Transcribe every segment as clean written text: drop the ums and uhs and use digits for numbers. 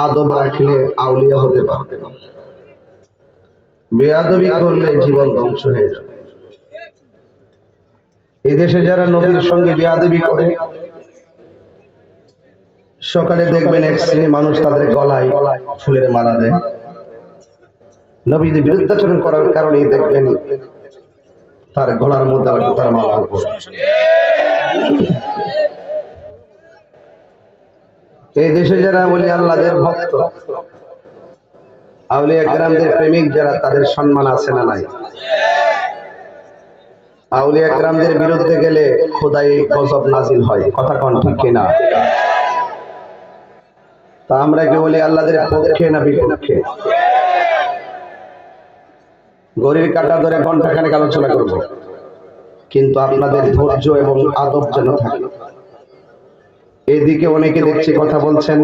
আদব রাখলে আউলিয়া হতে পারবে না, বেয়াদবি করলে জীবন ধ্বংস হয়ে যাবে। এদেশে যারা নবীর সঙ্গে বেয়াদবি করে, সকালে দেখবেন এক শ্রেণীর মানুষ তাদের গলায় ফুলের মালা দেয়। নবীর বিরুদ্ধাচরণ করার কারণে দেখবেন তার গলার মধ্যে আবার তার মালা পড়ে। এই দেশে যারা বলি আল্লাহদের ভক্ত, আউলিয়া কেরামদের প্রেমিক যারা, তাদের সম্মান আছে না নাই? আউলিয়া কেরামদের বিরুদ্ধে গেলে খোদাই গজব নাজিল হয়, কথা কোন ঠিক কিনা? তা আমরা কি বলি আল্লাহদের পক্ষে না বিপক্ষে? ঘড়ির কাঁটা ধরে ঘন্টাখানেক আলোচনা করব, কিন্তু আপনাদের ধৈর্য এবং আদব যেন থাকে। এদিকে অনেকে দেখছি কথা বলছেন,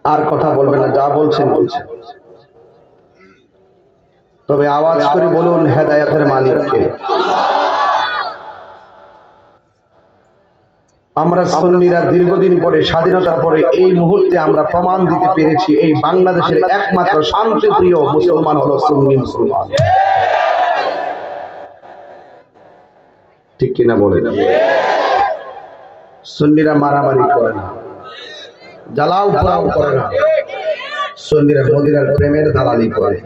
আর কথা বলবেন না, যা বলছেন বলছেন, তবে আওয়াজ করে বলুন হেদায়েতের মালিক কে? আমরা সুন্নিরা দীর্ঘদিন পরে, স্বাধীনতার পরে এই মুহূর্তে আমরা প্রমাণ দিতে পেরেছি এই বাংলাদেশের একমাত্র শান্তিপ্রিয় মুসলমান হলো সুন্নি মুসলমান। ঠিক কিনা বলে? সুন্নিরা মারামারি করে না, জ্বালাও পোড়াও করে না, সুন্নিরা মদিনার প্রেমের দালালি করে।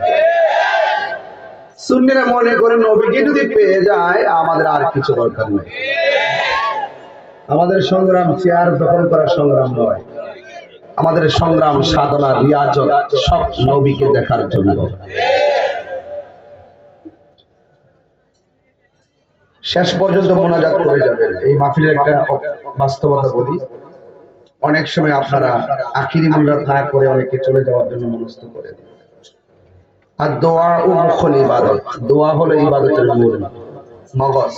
সুন্নিরা মনে করে নবীকে যদি পেয়ে যায় আমাদের আর কিছু দরকার নেই। আমাদের সংগ্রাম চেয়ার দখল করার সংগ্রাম নয়, আমাদের সংগ্রাম সাধনা রিয়াজত সব নবীকে দেখার জন্য। শেষ পর্যন্ত মোনাজাত করে যাবেন। এই মাহফিলের একটা বাস্তবতা বলি, অনেক সময় আপনারা আখিরি মোনাজাত না করে অনেকে চলে যাওয়ার জন্য মনস্থ করে দেন। আর দোয়া ও মুখল ইবাদত, দোয়া হলো ইবাদতের মূল মগজ।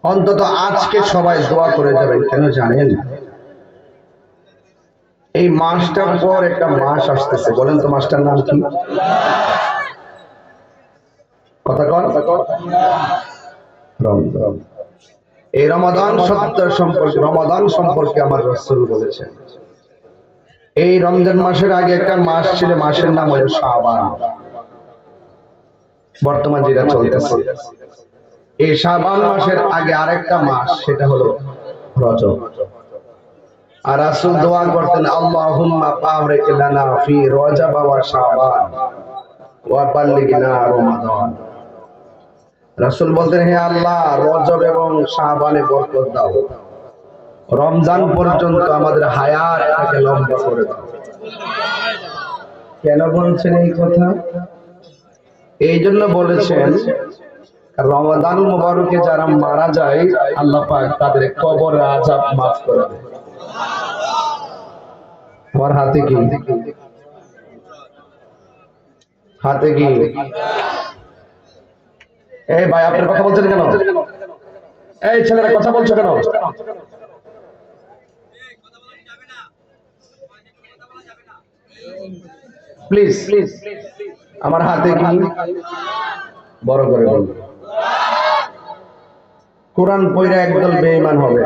অন্তত আজকে সবাই দোয়া করে যাবেন, কেন জানেন? এই মাসটার পর একটা মাস আসতেছে, বলেন তো মাসটার নাম কি? কথা কন। রমজান। এই রমাদান সম্পর্কে আমার রাসূল বলেছেন, এই রমজান মাসের আগে একটা মাস ছিল, মাসের নাম হলো শাবান। বর্তমান যেটা চলতেছে, এই শাবান মাসের আগে আরেকটা মাস, সেটা হলো রজব। আর রাসূল দোয়া করতেন, আল্লাহুম্মা বারিক লানা ফি রজব ওয়া শাবান ওয়া বাল্লিগনা রমাদান। রাসূল বলতেন, হে আল্লাহ, রজব এবং শাবানে বরকত দাও, রমজান পর্যন্ত আমাদের হায়াতটাকে লম্বা করে দাও। কেন বলছেন এই কথা? এই জন্য বলেছেন, রমাদান মুবারকে যারা মারা যায় আল্লাহ পাক তাদের কবরের আযাব মাফ করে দেন। আমার হাতে কি? হাতে কি? এই ভাই, আপনার কথা বলছেন কেন? এই ছেলেরা কথা বলছো কেন? প্লিজ প্লিজ, আমার হাতে কি? বড় করে বলুন। কোরআন পড়ে একদল বেঈমান হবে,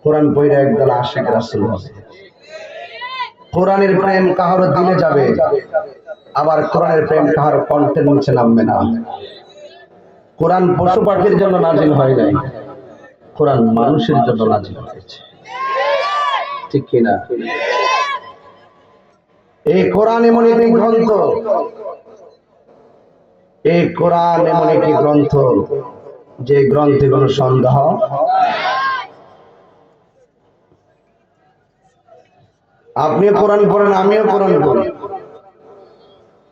কোরআন পড়ে একদল আশিক রাসূল হবে। কোরআনের প্রেম কাহারো দিলে যাবে, আবার কোরআনের প্রেম কাহারো কণ্ঠের নিচে নামবে না। কোরআন পশু পাখির জন্য নাজিল হয় নাই, কোরআন মানুষের জন্য নাজিল হয়েছে। ঠিক কিনা? এই কোরআন এমন একটি গ্রন্থ, এই কোরআন এমন একটি গ্রন্থ যে গ্রন্থে কোনো সন্দেহ। আপনি কোরআন পড়েন, আমিও কোরআন পড়ি,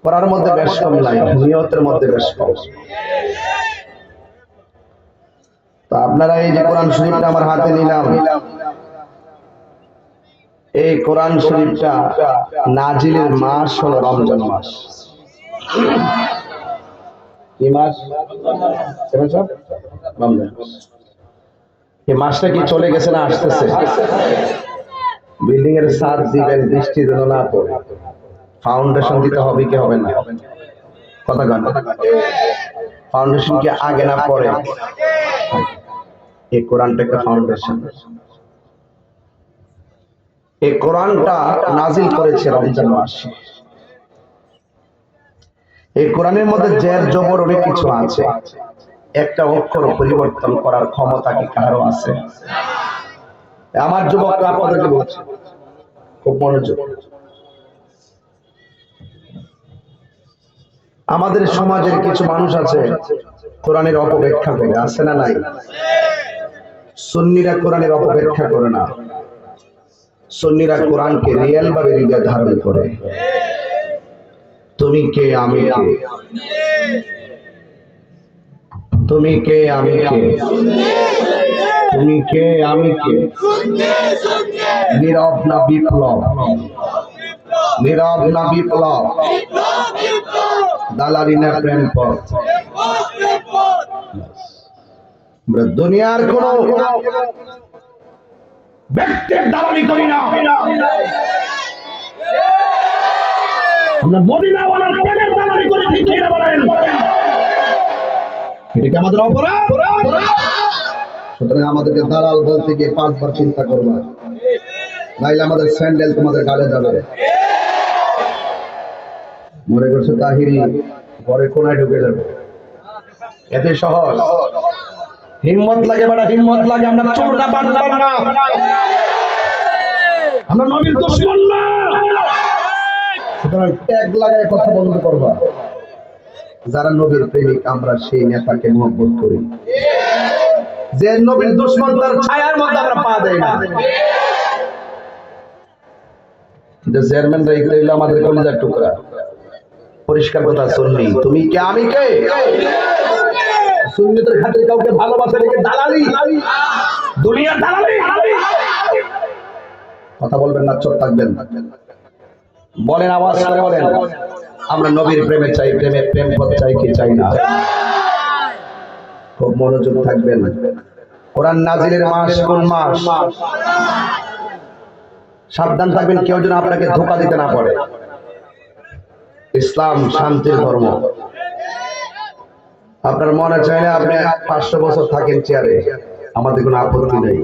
পড়ার মধ্যে বেশ কম নাই, নিয়তের মধ্যে বেশ কম। তো আপনারা এই যে কোরআন শরীফটা আমার হাতে নিলাম, এই কোরআন শরীফটা নাজিলের মাস হলো রমজান মাস। কি মাস? রমজান। এই মাসটা কি চলে গেছে না আসতেছে? বিল্ডিং এর ছাদ দিবেন, বৃষ্টি যেন না পড়ে, ফাউন্ডেশন দিতে হবে কি হবে না? কথা গান। ফাউন্ডেশন কি আগে না পরে? এই কোরআনটা একটা ফাউন্ডেশন। এই কোরআনটা নাজিল করেছে রমজান মাসে। এই কোরআনের মধ্যে জের জবর অনেক কিছু আছে, একটা অক্ষর পরিবর্তন করার ক্ষমতা কি কারো আছে? আমার যুবকরা আপনাদেরকে বলছে, খুব মনোযোগ। আমাদের সমাজের কিছু মানুষ আছে কোরআনের অপব্যাখ্যা করে, আছে না নাই? সুন্নিরা কোরআনের অপব্যাখ্যা করে না, সুন্নিরা কোরআনকে রিয়েল ভাবে হৃদয়ে ধারণ করে। তুমি কে আমি কে, তুমি কে আমি কে, তুমি কে আমি কে, নীরব না বিপ্লব, নীরব না বিপ্লব, দালালি না প্রেম পথ। দুনিয়ার কোন ব্যক্তির দালালি করি না, আমরা মদিনাওয়ালার প্রেমের দালালি করি, ঠিক না বলেন? এটা কি আমাদের অপরাধ? সুতরাং আমাদেরকে দালাল বলতে গিয়ে 5 বার চিন্তা করবা, নাইলে আমাদের স্যান্ডেল তোমাদের গালে যাবে। মনে করছো তাহিরি ঘরে কোনায় ঢুকে যাবে, এত সহজ? হিম্মত লাগে বড়, হিম্মত লাগে। আমরা চোর না, বাটপার না, আমরা নবীর দুশমন না। সুতরাং ট্যাগ লাগায় কথা বন্ধ করবা। যারা নবীর প্রেমিক আমরা সেই নেতাকে মহব্বত করি। যে নবীর দুশমন তার ছায়ার মধ্যে আমরা পা দেই না। যে চেয়ারম্যান রাইখে দিল আমাদের কলিজার টুকরা, পরিষ্কার কথা সুন্নি। তুমি কে আমি কে? সুন্নিদের খাতিরে কাউকে ভালোবাসা রেখে দালালি, দুনিয়ার দালালি। কথা বলবেন না, চুপ থাকবেন। বলেন, আওয়াজ করে বলেন, আমরা নবীর প্রেমে চাই, প্রেম পথ চাই কি চাই না? খুব মনোযোগ থাকবেন। কোরআন নাজিলের মাস কোন মাস? সাবধান থাকবেন, কেউ যেন আপনাকে ধোঁকা দিতে না পারে। ইসলাম শান্তির ধর্ম। আপনার মনে চাইলে আপনি 500 বছর থাকেন চেয়ারে, আমাদের কোনো আপত্তি নেই।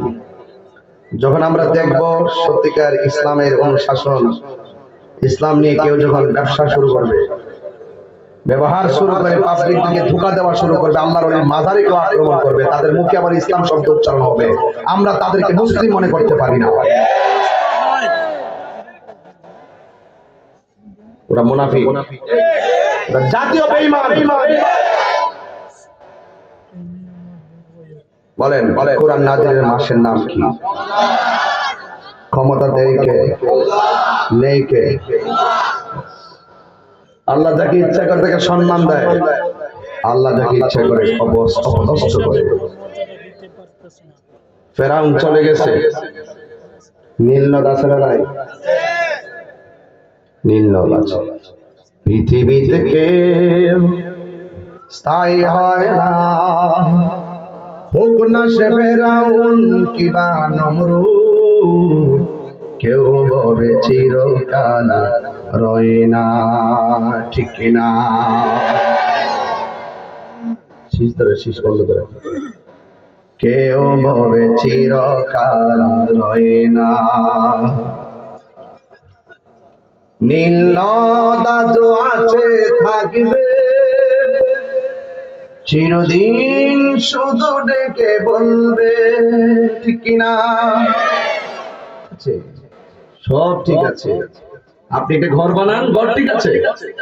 যখন আমরা দেখব সত্যিকার ইসলামের অনুশাসন, ইসলাম নিয়ে কেউ যখন ব্যবসা শুরু করবে, ব্যবহার শুরু করে, পাবলিক থেকে ধোঁকা দেওয়া শুরু করবে, আল্লাহর ওই মাজারে কেউ আক্রমণ করবে, তাদের মুখে আবার ইসলাম শব্দ উচ্চারণ হবে, আমরা তাদেরকে মুসলিম মনে করতে পারি না। ওরা মুনাফিক, ওরা জাতীয় বেঈমান। বলেন, কোরআন নাজিলের মাসের নাম কি? ক্ষমতা দেয় কে? নেই কে? আল্লাহ যাকে ইচ্ছা করে তাকে সম্মান দেয়, আল্লাহ যাকে ইচ্ছা করে অপদস্থ করে। ফেরাউন চলে গেছে, নীল নদ আছে না নাই? নীল নদ আছে। পৃথিবীতে কেউ স্থায়ী হয় না, হোক না সে ফেরাউন কিবা নমরুদ, কেউ ববে চিরকাল রয় না, ঠিক না? শীষ বন্ধ করে। কেউ ববে চিরকাল রয় না। নীল নদ আজও আছে, থাকবে চিরদিন, শুধু ডেকে বলবে, ঠিক না? সব ঠিক আছে। আপনি একটা ঘর বানান, ঘর ঠিক আছে,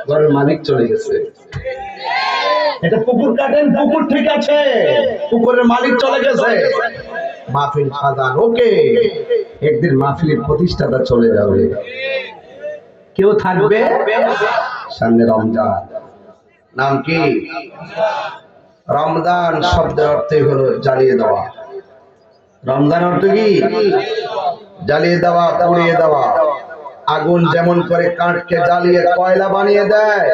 ঘরের মালিক চলে গেছে। এটা পুকুর কাটেন, পুকুর ঠিক আছে, পুকুরের মালিক চলে গেছে। মাহফিল সাজান, ওকে, একদিন মাহফিলের প্রতিষ্ঠাতা চলে যাবে, কেউ থাকবে? সামনে রমজান। নাম কি? রমজান শব্দের অর্থ হলো জ্বালিয়ে দেওয়া। রমজান অর্থ কি? জ্বালিয়ে দেওয়া, পুড়িয়ে দেওয়া। আগুন যেমন করে কাঠকে জ্বালিয়ে কয়লা বানিয়ে দেয়,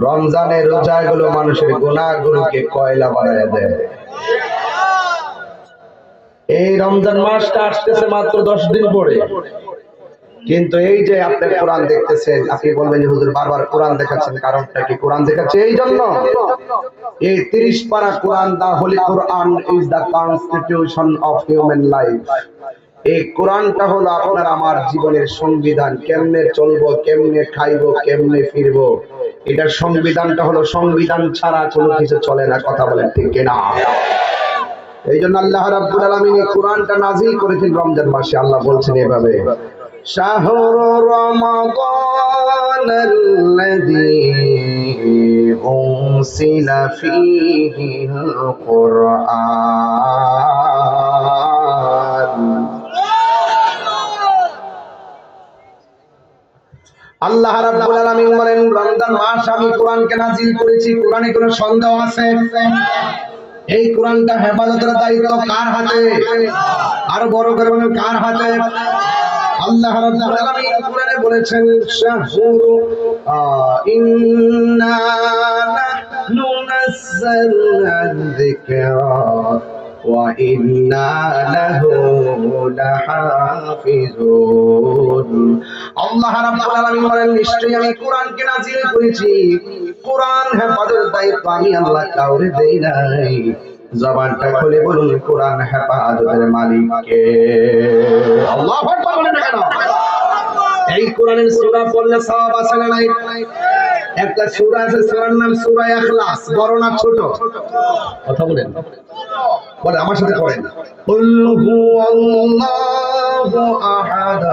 রমজানের রোজাগুলো মানুষের গুনাহগুলোকে কয়লা বানিয়ে দেয়। এই রমজান মাসটা আসতেছে মাত্র 10 দিন পরে। কিন্তু এই যে আপনি কোরআন দেখতেছেন, আপনি বলবেন যে হুজুর বারবার কোরআন দেখাচ্ছেন, কারণটা কি? কোরআন দেখাচ্ছে এই জন্য এই 30 পারা Quran, the holy Quran is the constitution of human life. এই কোরআনটা হলো আপনার আমার জীবনের সংবিধান। কেমনে চলবো, কেমনে খাইবো, কেমনে ফিরবো, এটার সংবিধানটা হলো, সংবিধান ছাড়া কোনো কিছু চলে না। কথা বলেন ঠিক কিনা? এই জন্য আল্লাহ রাব্বুল আলামিন এই কোরআনটা নাযিল করেছেন রমজান মাসে। আল্লাহ বলছেন এভাবে, শাহরু রমাদানাল্লাযী উনসিলা ফীহিল কুরআন। আল্লাহ রাব্বুল আলামিন বলেন, রমজান মাস আমি কোরআনকে নাযিল করেছি। কোরআনে কোনো সন্দেহ আছে? এই কোরআনটা হেফাজতের দায়িত্ব কার হাতে? আরো বড় করে বলেন, কার হাতে? আল্লাহ রাব্বুল আলামিন কোরআনে বলেছেন, শাহরু ইন্না নাহনু নাযালনা যিকরা ওয়া ইন্না লাহু লাহাফিজুন। আল্লাহ রাব্বুল আলামিন বলেন, নিশ্চয়ই আমি কোরআনকে নাযিল করেছি। কোরআন হেফাজতের দায়িত্ব আমি আল্লাহ কাউরে দেই নাই। জবানটা খুলে বলুন, কোরআন হেফাজতের মালিক কে? আল্লাহু আকবার বলেন না কেন? এই কোরআনের সূরা পড়লে সওয়াব আছে না নাই? একটা সূরা আছে, সূরার নাম সূরা ইখলাস। বড় না ছোট? কথা বলেন, বলে আমার সাথে পড়েন, কুল হুয়াল্লাহু আহাদ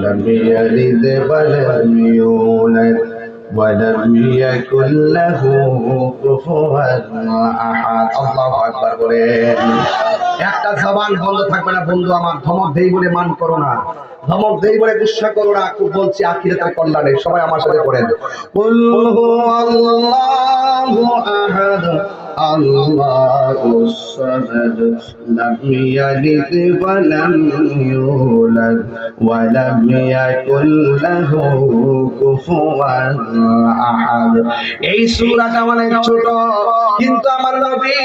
লাম ইয়ালিদ ওয়া লাম ইউলাদ ওয়া লাম ইয়াকুল লাহু কুফুওয়ান আহাদ। আল্লাহু আকবার বলেন। একটা জবান বন্ধ থাকবে না বন্ধু আমার। ধমক দেই বলে মান করো না, ধমক দেই বলে গুসা করো না। খুব বলছি আখিরাতের কল্যাণে। সবাই আমার সাথে পড়েন, কুল হুয়াল্লাহু আহাদ আল্লাহুস সামাদ লাম ইয়ালিদ ওয়া লাম ইউলাদ ওয়া লাম ইয়াকুল লাহু কুফুওয়ান আহাদ। এই সূরাটা অনেক ছোট, কিন্তু আমার নবী,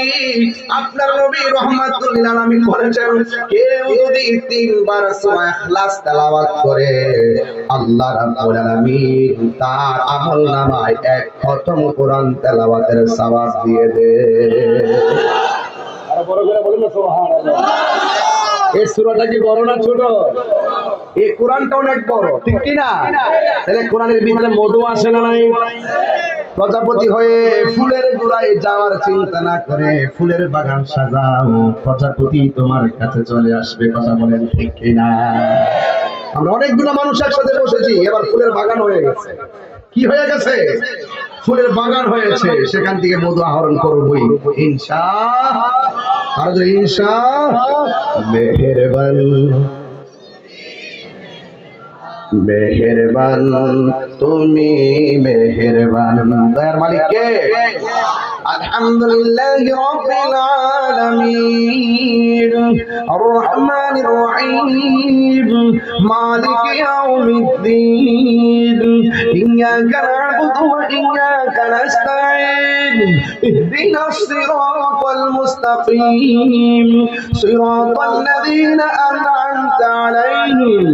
আপনার নবী রাহমাতুল লিল আলামিন বলেছেন, কেউ যদি 3 বার সূরা ইখলাস তেলাওয়াত করে, আল্লাহ রাব্বুল আলামিন তার আমলনামায় 1 খতম কোরআন তেলাওয়াতের সওয়াব দিয়ে দেয়। আর বড় করে বলেন না সুবহানাল্লাহ। এই সূরাটা কি বড় না ছোট? এই কোরআনটা অনেক বড়, ঠিক কি না? তাহলে কোরআনের ভিতরে মধু আছে না নাই? প্রজাপতি হয়ে ফুলের গোড়ায় যাওয়ার চিন্তা না করে ফুলের বাগান সাজাও, প্রজাপতি তোমার কাছে চলে আসবে। কথা বলেন ঠিক কি না? আমরা অনেকগুলো মানুষ একসাথে বসেছি, এবার ফুলের বাগান হয়ে গেছে। কি হয়ে গেছে? ফুলের বাগান হয়েছে। সেখান থেকে মধু আহরণ করবই ইনশাআল্লাহ। আর ইনশাআল্লাহ মেহেরবান মেহেরবান তুমি মেহেরবান। দয়ার মালিক কে? আলহামদুলিল্লাহি রাব্বিল আলামিন আর রহমানির রহিম মালিকি ইয়াউমিদ্দিন ইয়্যাকা না'বুদু ওয়া ইয়্যাকা নাস্তাঈন ইহদিনাস সিরাতাল মুস্তাকিম সিরাতাল লাযীনা আন'আমতা আলাইহিম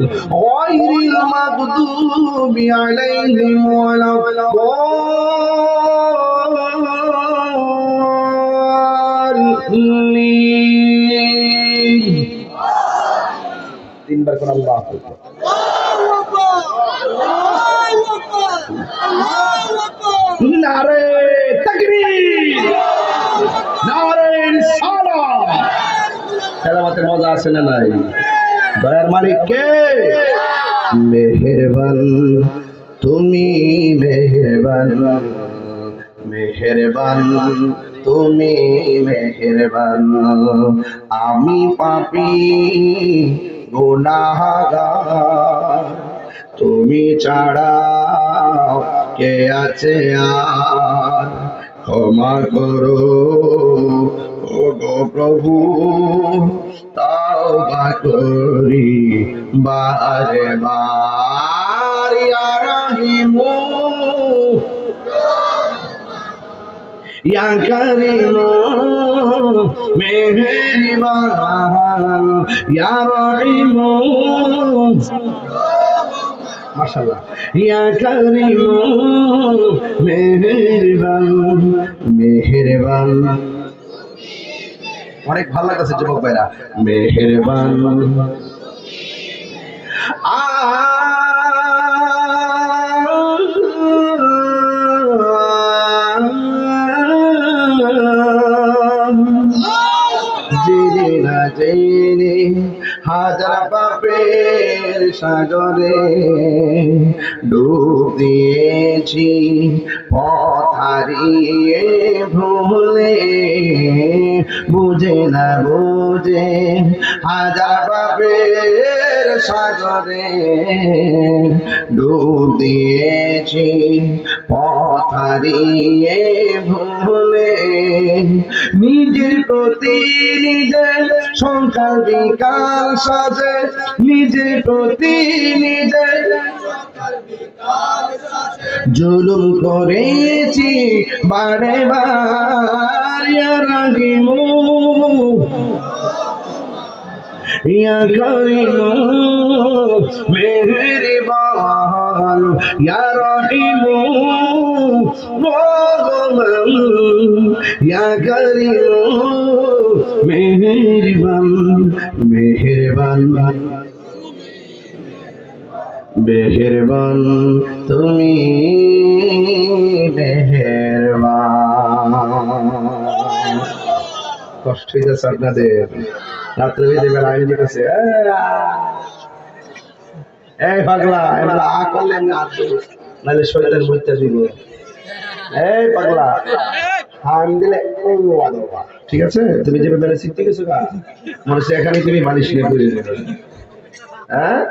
গায়রিল মাগদুবি আলাইহিম ওয়ালাদ-দাল্লিন। 3 বার কোন আল্লাহু আকবার। নারে তাকবীর, নারে রিসালাত। তেলাওয়াতে মজা আছে না নাই? দয়ার মালিক কে? মেহেরবান তুমি মেহেরবান, মেহেরবান তুমি মেহেরবান। আমি পাপী গুনাহগার, তুমি ছাড়া কে আছে আর? ক্ষমা করো ওগো প্রভু, তাওবা করি বারে বার। ইয়া রাহিমু, ইয়া কারীম মেহেরবান ইয়া রহিম মাশাআল্লাহ ইয়া কারীম মেহেরবান মেহেরবান অনেক ভালো লাগছে যুবক ভাইরা মেহেরবান জেনে না জেনে হাজার পাপের সাগরে ডুব দিয়েছি পথ হারিয়ে ভুলে বুঝে না বুঝে হাজার পাপের সাগরে ডুব দিয়েছি পথ হারিয়ে ভুলে নিজের প্রতি নিজের সকাল বিকাল সাজে নিজের প্রতি নিজের জুলুম করেছি বারে বার ইয়া রহিম ইয়া কারীম মেহেরবান ইয়া রহিম ইয়া কারীম মেহেরবান মেহেরবান মেহেরবান তুমি মেহেরবান কষ্ট হইতেছে আপনাদের রাত্রে বেলা আইন দিতেছে এই পাগলা এমলা আ করলে নাহলে শয়তান মুইতা দিব এই পাগলা হাম দিলে ঠিক আছে তুমি যে বেলা শিখতে গেছো না মনে হচ্ছে এখানে তুমি মালিশ নিয়ে করে দেবে হ্যাঁ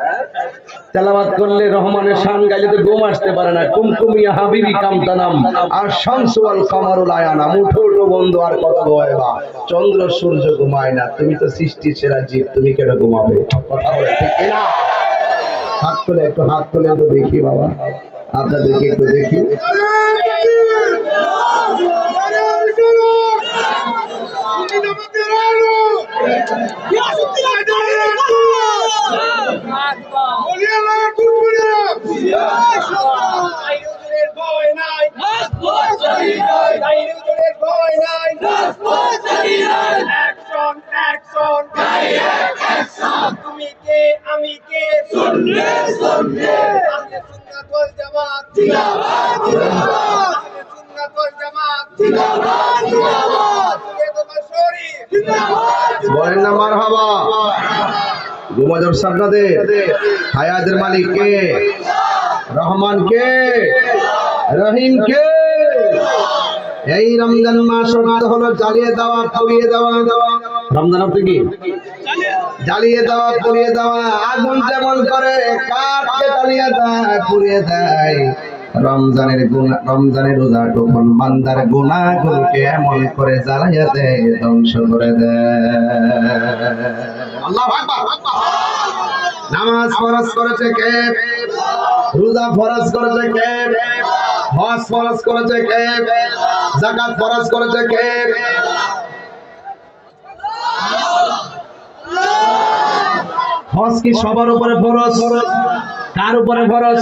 তেলাওয়াত করলে রহমানের শান গাইলে তো ঘুম আসতে পারে না কুমকুমিয়া হাবিবি কামতানাম আর শামসু আল কামারুল আয়ানা মুঠো উঠো বন্ধু আর কত ঘুমাইবা চন্দ্র সূর্য ঘুমায় না তুমি তো সৃষ্টির সেরা জীব তুমি কেন ঘুমাবে কথা বলে ঠিক না হাত তোলে একটু হাত তোলে তো দেখি বাবা আপনাদেরকে একটু দেখি তুমি কে আমি কে শুনলে শুনলে সুন্নাত ওয়াল জামাত জিন্দাবাদ জিন্দাবাদ সুন্নাত ওয়াল জামাত জিন্দাবাদ জিন্দাবাদ তোমার শরীর জিন্দাবাদ বলেন না মারহাবা ঘুমাজর সাবনাদের হায়াতের মালিক কে রহমান কে রহিম কে এই রমজান মাস হলো জ্বালিয়ে দেওয়া পুড়িয়ে দেওয়া রমজান অর্থ কি জ্বালিয়ে দেওয়া পুড়িয়ে দেওয়া আগুন যেমন করে কাঠকে জ্বালিয়ে দেয় পুড়িয়ে দেয় রমজানের রোজা তখন বান্দার গুনাহগুলোকে এমন করে জ্বালিয়ে দেয় ধ্বংস করে দেয় আল্লাহু আকবার নামাজ ফরজ করেছে কে রোজা ফরজ করেছে কে হজ ফরজ করেছে কে যাকাত ফরজ করেছে কে হজ কি সবার উপরে ফরজ কার উপরে ফরজ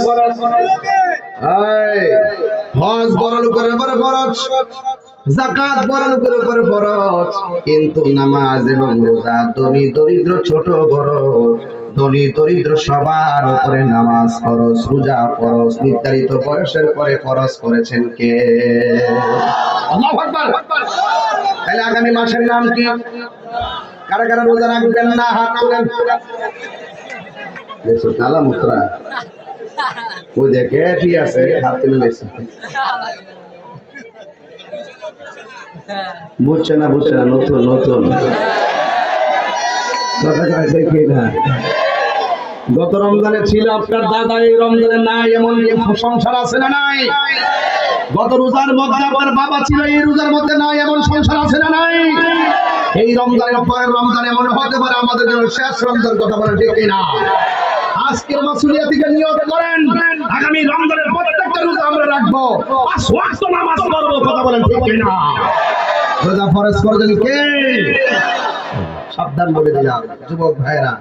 হজ বড় উপরে ফরজ যাকাত বড় উপরে ফরজ কিন্তু নামাজ এবং রোজা ধনী দরিদ্র ছোট বড় ধনী দরিদ্র সবার উপরে নামাজ ফরজ রোজা ফরজ নির্ধারিত বয়সের পরে ফরজ করেছেন কে আল্লাহু আকবার তাহলে আগামী মাসের নাম কি কারা কারা রোজা রাখবেন না হাত তুলেন দেখো তালা মুত্রা ওই দেখে ঠিক আছে হাত তুলে লেছে বুঝছে না নতুন দেখি না গত রমজানে ছিল আপনার দাদা এই রমজানে নাই এমন সংসার আছে না নাই গত রোজার মধ্যে আপনার বাবা ছিল এই রোজার মধ্যে নাই এমন সংসার আছে না নাই এই রমজানের পরের রমজান এমন হতে পারে আমাদের জন্য শেষ রমজান কথা বলে ঠিক না আজকের মাসুলিয়া থেকে নিয়ত করেন আগামী রমজানের প্রত্যেকটা রোজা আমরা রাখবো, 5 ওয়াক্ত নামাজ পড়বো। কথা বলেন ঠিক কি না? রোজা ফরজ করবেন কে? সাবধান বলে দিলাম যুবক ভাইরা,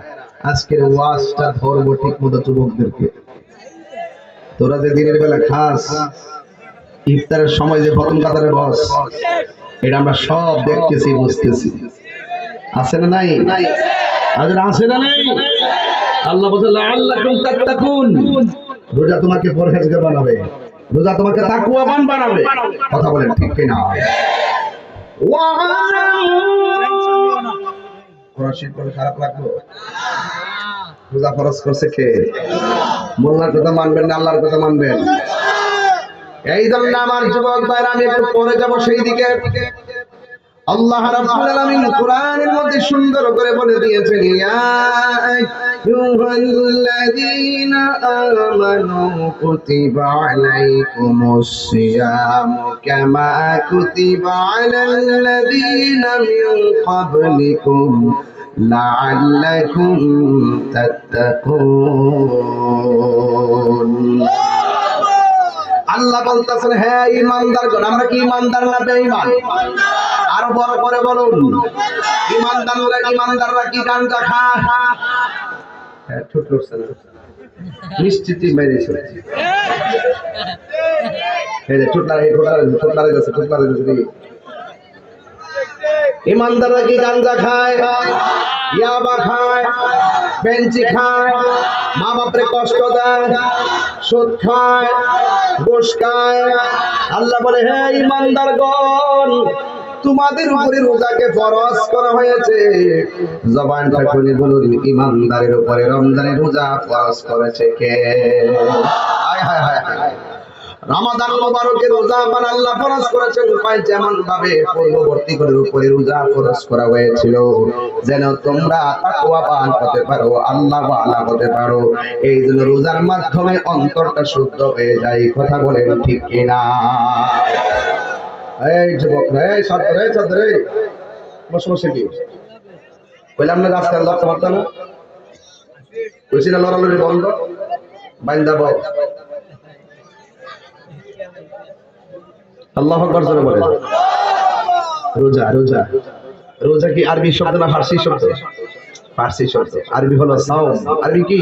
আজকের ওয়াজটা ধরবো ঠিক মতো যুবকদেরকে। তোরা যে দিনের বেলা খাস, ইফতারের সময় যে প্রথম কাতারে বস, এটা আমরা সব দেখতেছি বুঝতেছি। আছে না নাই? আজ আছে না নাই? আল্লাহ বলে লাআল্লাকুম তাত্তাকুন, রোজা তোমাকে পরহেজগার বানাবে, রোজা তোমাকে তাকওয়াবান বানাবে। কথা বলেন ঠিক কি না? কোরআন শরীফ পড়ে খারাপ লাগলো? রোজা ফরজ করছে কে? মোল্লার কথা মানবেন না আল্লাহর কথা মানবেন? এই জন্য আমার যুবক ভাইরা, আমি একটু পরে যাব সেই দিকে। আল্লাহ রাব্বুল আলামিন কোরআনের মধ্যে সুন্দর করে বলে দিয়েছেন, ইয়া আইয়ুহাল্লাযীনা আমানু কুতিবা আলাইকুমুস সিয়ামু কামা কুতিবা আলাল্লাযীনা মিন ক্বাবলিকুম লাআল্লাকুম তাত্তাকুন। আল্লাহ বলতেছেন, হ্যাঁ ঈমানদারগণ। আমরা কি ঈমানদার না বেঈমান? আরো বড় করে বলুন, ঈমানদাররা কি গাঞ্জা খায়? হ্যাঁ, ছোট করছে না, নিশ্চিতই মেরেছে। এই যে ছোটলারে যাচ্ছে। ঈমানদাররা কি গাঞ্জা খায়, ইয়াবা খায়, বেঞ্চি খায়, মা বাপরে কষ্ট দেয়, সুদ খায়, ঘুষ খায়? আল্লাহ বলে, হে ঈমানদারগণ, তোমাদের উপরে রোজাকে ফরজ করা হয়েছে। জবানটা খুলে বলুন, ঈমানদারের উপরে রমজানের রোজা ফরজ করেছে কে? হায় হায় হায় হায়। রমাদান মুবারকের রোজা আবার আল্লাহ ফরজ করেছেন যেমন ভাবে পূর্ববর্তীদের উপরে রোজা ফরজ করা হয়েছিল, যেন তোমরা তাকওয়াবান হতে পারো, আল্লাহ ওয়ালা হতে পারো। এই জন্য রোজার মাধ্যমে অন্তরটা শুদ্ধ হয়ে যায়। কথা বলেন ঠিক কিনা? এই যুবক, এই ছাত্র, বসে কি কইলাম না? রাস্তায় লড়তে পারত না, কইছি না লড়ালড়ি বন্ধ, বাইন্দা বল। আল্লাহু আকবার জোরে বলেন। রোজা কি আরবি শব্দ না ফার্সি শব্দ? ফার্সি শব্দ। আরবি হলো সাওম। আরবি কি?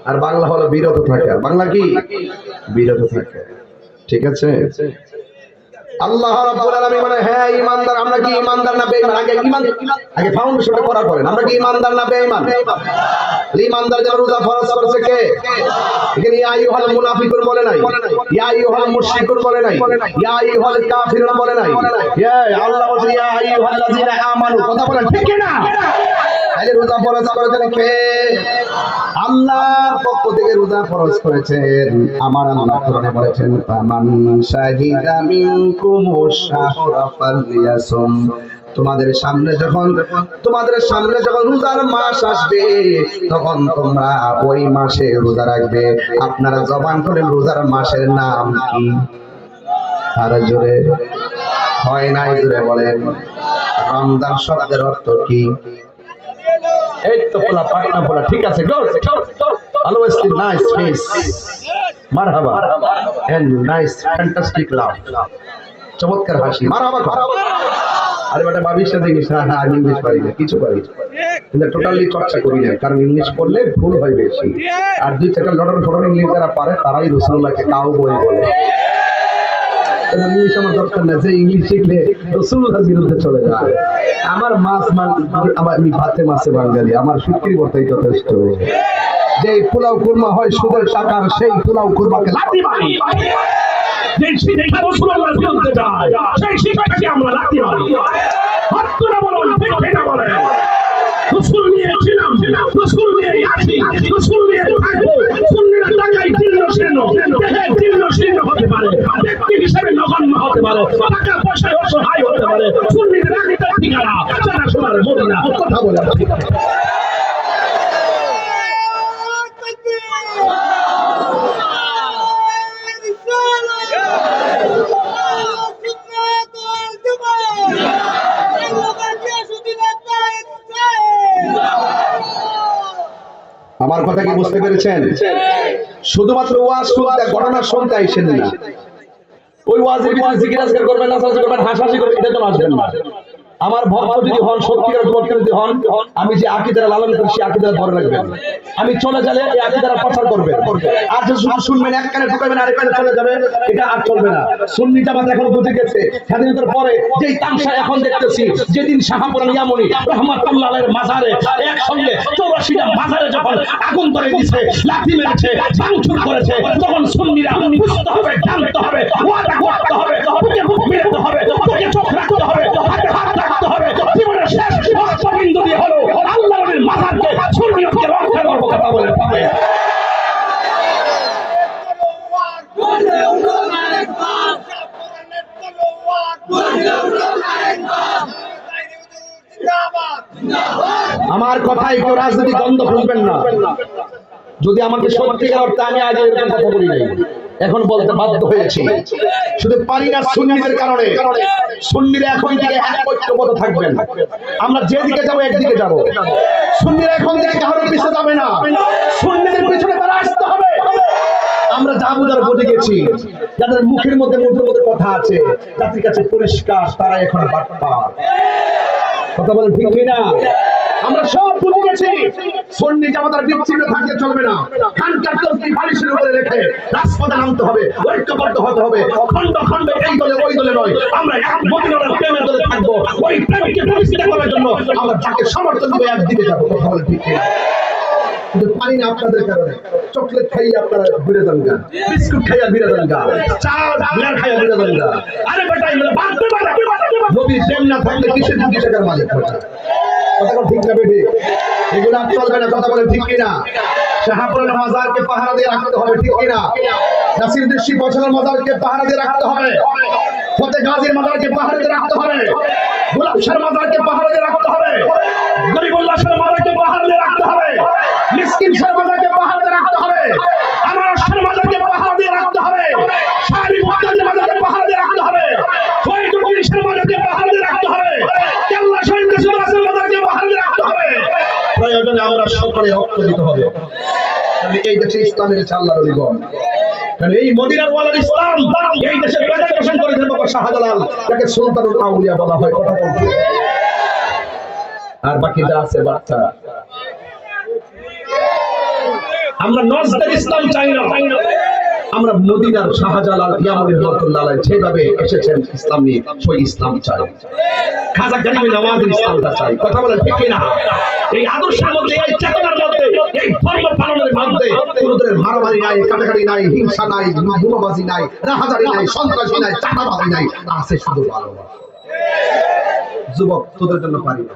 আর বাংলা হলো বিরত থাকা। বাংলা কি? বিরত থাকা। ঠিক আছে? আল্লাহ রাব্বুল আলামিন বলে, হ্যাঁ ঈমানদার। আমরা কি ঈমানদার না বেঈমান? আগে ফাউন্ডেশনটা করা করেন। আমরা কি ঈমানদার না বেঈমান? ঈমানদার যারা রোজা ফরজ করেছে কে? এখানে ইয়া আইয়ুহাল মুনাফিকুন বলে নাই, ইয়া আইয়ুহাল মুশরিকুন বলে নাই, ইয়া আইয়ুহাল কাফিরুন বলে নাই। আল্লাহ বলে, ইয়া আইয়ুহাল্লাযীনা আমানু। কথা বলেন ঠিক কি না? তাহলে রোজা ফরজ করেছেন কে? আল্লাহর পক্ষ থেকে রোজা ফরজ করেছেন। আমার আল্লাহ কোরআনে বলেছেন, ফামান শাহিদা মিনকুমুশ শাহরা ফালইয়াসুম। তোমাদের সামনে যখন রোজার মাস আসবে, তখন তোমরা ওই মাসে রোজা রাখবে। আপনারা জবান করেন, রোজার মাসের নাম কি? আর জোরে হয় নাই, জোরে বলেন। রমজান শব্দের অর্থ কি? এই তো পোলা পাটনা পোলা, ঠিক আছে, অলওয়েজ নাইস ফেস, মারহাবা, এন্ড নাইস ফ্যান্টাস্টিক লাভ, চমৎকার হাসি, মারহাবা। আরে বেটা ভাবিস না জিনিস, হ্যাঁ আমি ইংলিশ পারি না, কিছু পারি না, কিন্তু টোটালি চর্চা করি না, কারণ ইংলিশ পড়লে ভুল হয় বেশি। আর দুই চারটা লটন ইংলিশ যারা পারে তারাই রাসূলুল্লাহকে কাউ বই বলে। ইংলিশ আমার দরকার না, যে ইংলিশ শিখলে রাসূলুল্লাহর বিরুদ্ধে চলে যায়। আমার আমি ভাতে মাছে বাঙালি, আমার শুকরি বর্তাই যথেষ্ট। যে পোলাও কুরমা হয় সুদের টাকার, সেই পোলাও কুরমাকে লাথি মারি। যে শিক্ষা রাসূলুল্লাহর বিরুদ্ধে যায়, সেই শিক্ষাকে আমরা লাথি মারি। হাত তুলে বলুন ঠিক কিনা বলেন। রাসূল নিয়ে ছিলাম, রাসূল নিয়ে আছি, রাসূল নিয়ে থাকবো। সুন্নিরা টাকায় দিল্ল শীর্ণ, দেহে দিল্ল শীর্ণ হতে পারে, ব্যক্তি হিসেবে নগণ্য হতে পারে, টাকা পয়সায় অসহায় হতে পারে। সুন্নিদের আকিদার ঠিকানা জানা শোনার মদিনা। কথা বলে আমার কথা কি বুঝতে পেরেছেন? শুধুমাত্র ওয়াজ শুনতে, ঘটনা শুনতে আইসেন না। ওই ওয়াজের ভিতরে জিকির আজকার করবেন, নাচানাচি করবেন, হাসাহাসি করবেন, এটা তো আসবেন না। আমার ভক্ত যদি হন, সত্যিকার যুবক যদি হন, আমি যে আকীদা লালন করি সেই আকীদা ধরে রাখবেন। আমি চলে গেলে এই আকীদা প্রচার করবেন। আর যে শুধু শুনবেন, এক কানে ঢুকাবেন আরেক কানে চলে যাবে, এটা আর চলবে না। সুন্নি জামাত এখন বুঝে গেছে, স্বাধীনতার পরে যেই তামসা এখন দেখতেছি, যেদিন শাহপুরান ইয়ামনি রহমাতুল্লাহ আলাইহির মাজারে একসঙ্গে 84টা মাজারে যখন আগুন ধরে দিয়েছে, লাঠি মেরেছে, ভাঙচুর করেছে, তখন সুন্নিরা বুঝতে হবে, জানতে হবে, ওয়াদা করতে হবে, বুকে বুক মেলাতে হবে, চোখে চোখ রাখতে হবে, হাতে হাত রাখতে হবে। জীবনের শেষ রক্তবিন্দু দিয়ে হলো আল্লাহর নবীর মাজারকে সুন্নিয়তকে রক্ষা করবো। কথা বলে পাবে আমার কথায় কেউ রাজনীতি গন্ধ খুঁজবেন না। যদি আমাকে সত্যিকার অর্থে, আমি আগে এরকম কথা বলি নাই, এখন বলতে বাধ্য হয়েছি। শুধু পারি না সুন্নিদের কারণে। সুন্নিরা এখন থেকে ঐক্যবদ্ধ থাকবেন। আমরা যেদিকে যাবো একদিকে যাবো। সুন্নিরা এখন থেকে কারোর পিছনে যাবে না, সুন্নিদের পিছনে তারা আসতে হবে। আমরা যা বুঝার বুঝে গেছি, যাদের মুখের মধ্যে কথা আছে, তাদের কাছে পরিষ্কার, তারা এখন বাটপার। কথা বলেন ঠিক কিনা? আমরা সব বুঝে গেছি। সুন্নি জামাতার বিচ্ছিন্ন থাকতে চলবে না। খানকার তসবি বালিশের উপরে রেখে রাজপথে নামতে হবে, ঐক্যবদ্ধ হতে হবে। খন্ড খন্ড এই দলে ওই দলে নয়, আমরা এক মদিনার প্রেমের দলে থাকবো। ওই প্রেমকে প্রতিষ্ঠা করার জন্য আমরা যাকে সমর্থন দেবো একদিকে যাবো। কথা বলেন ঠিক কিনা? কিন্তু পারি না আপনাদের কারণে। চকলেট খাইয়ে আপনারা ঘুরে যান গা, বিস্কুট খাইয়া ঘুরে যান গা, চা বিয়ার খাইয়া ঘুরে যান গা। আরে বেটা, নবী প্রেম না থাকলে কিসের 2 টাকার মালিক হতো? কথা বল ঠিক না বেটি? এগুলো আর চলবে না। কথা বলেন ঠিক কিনা? শাহপুরের মাজারকে পাহারা দিয়ে রাখতে হবে, ঠিক কিনা? নাসিরউদ্দিন শিবচরের মাজারকে পাহারা দিয়ে রাখতে হবে, ফতে গাজীর মাজারকে পাহারা দিয়ে রাখতে হবে, গোলাপ শাহর মাজারকে পাহারা দিয়ে রাখতে হবে, গরিবুল্লাহ শাহর মাজারকে পাহারা দিয়ে রাখতে হবে, মিসকিন শাহর মাজারকে পাহারা দিয়ে রাখতে হবে, আমার শাহর মাজারকে পাহারা দিয়ে রাখতে হবে, শাহরি মুক্তাদির মাজারকে পাহারা দিয়ে রাখতে হবে, ফরিদুদ্দিন শাহর মাজারকে পাহারা দিয়ে রাখতে হবে, কেল্লা শহীদ রাসূলের মাজারকে পাহারা দিয়ে রাখতে হবে। প্রয়োজনে আমরা সকলে ঐক্য দিতে হবে। আমি এই দেশে ইসলামের আল্লাহর ওলিগণ, কারণ এই মদিনার ওয়ালার ইসলাম এই দেশে প্রেজেন্টেশন করেছেন বাবা শাহজালাল, যাকে সুলতানুল আউলিয়া বলা হয়। কথা বলতে আর বাকি যা আছে বাচ্চা, আমরা নজদের ইসলাম চাই না। আমরা মদিনার শাহজালাল ইয়ামনি রহমাতুল্লাহ আলাইহি যেভাবে এসেছেন ইসলাম নিয়ে, সেই ইসলাম চাই। খাজা গরিব নওয়াজের ইসলামটা চাই। কথা বলেন ঠিক কিনা? এই আদর্শের মধ্যে, এই চেতনার মধ্যে, এই ধর্ম পালনের মধ্যে কোনো ধরনের মারামারি নাই, কাটাকাটি নাই, হিংসা নাই, বোমাবাজি নাই, রাহাজারি নাই, সন্ত্রাসী নাই, চাঁদাবাজি নাই, আছে শুধু ভালোবাসা। যুবক, তোদের জন্য পারি না,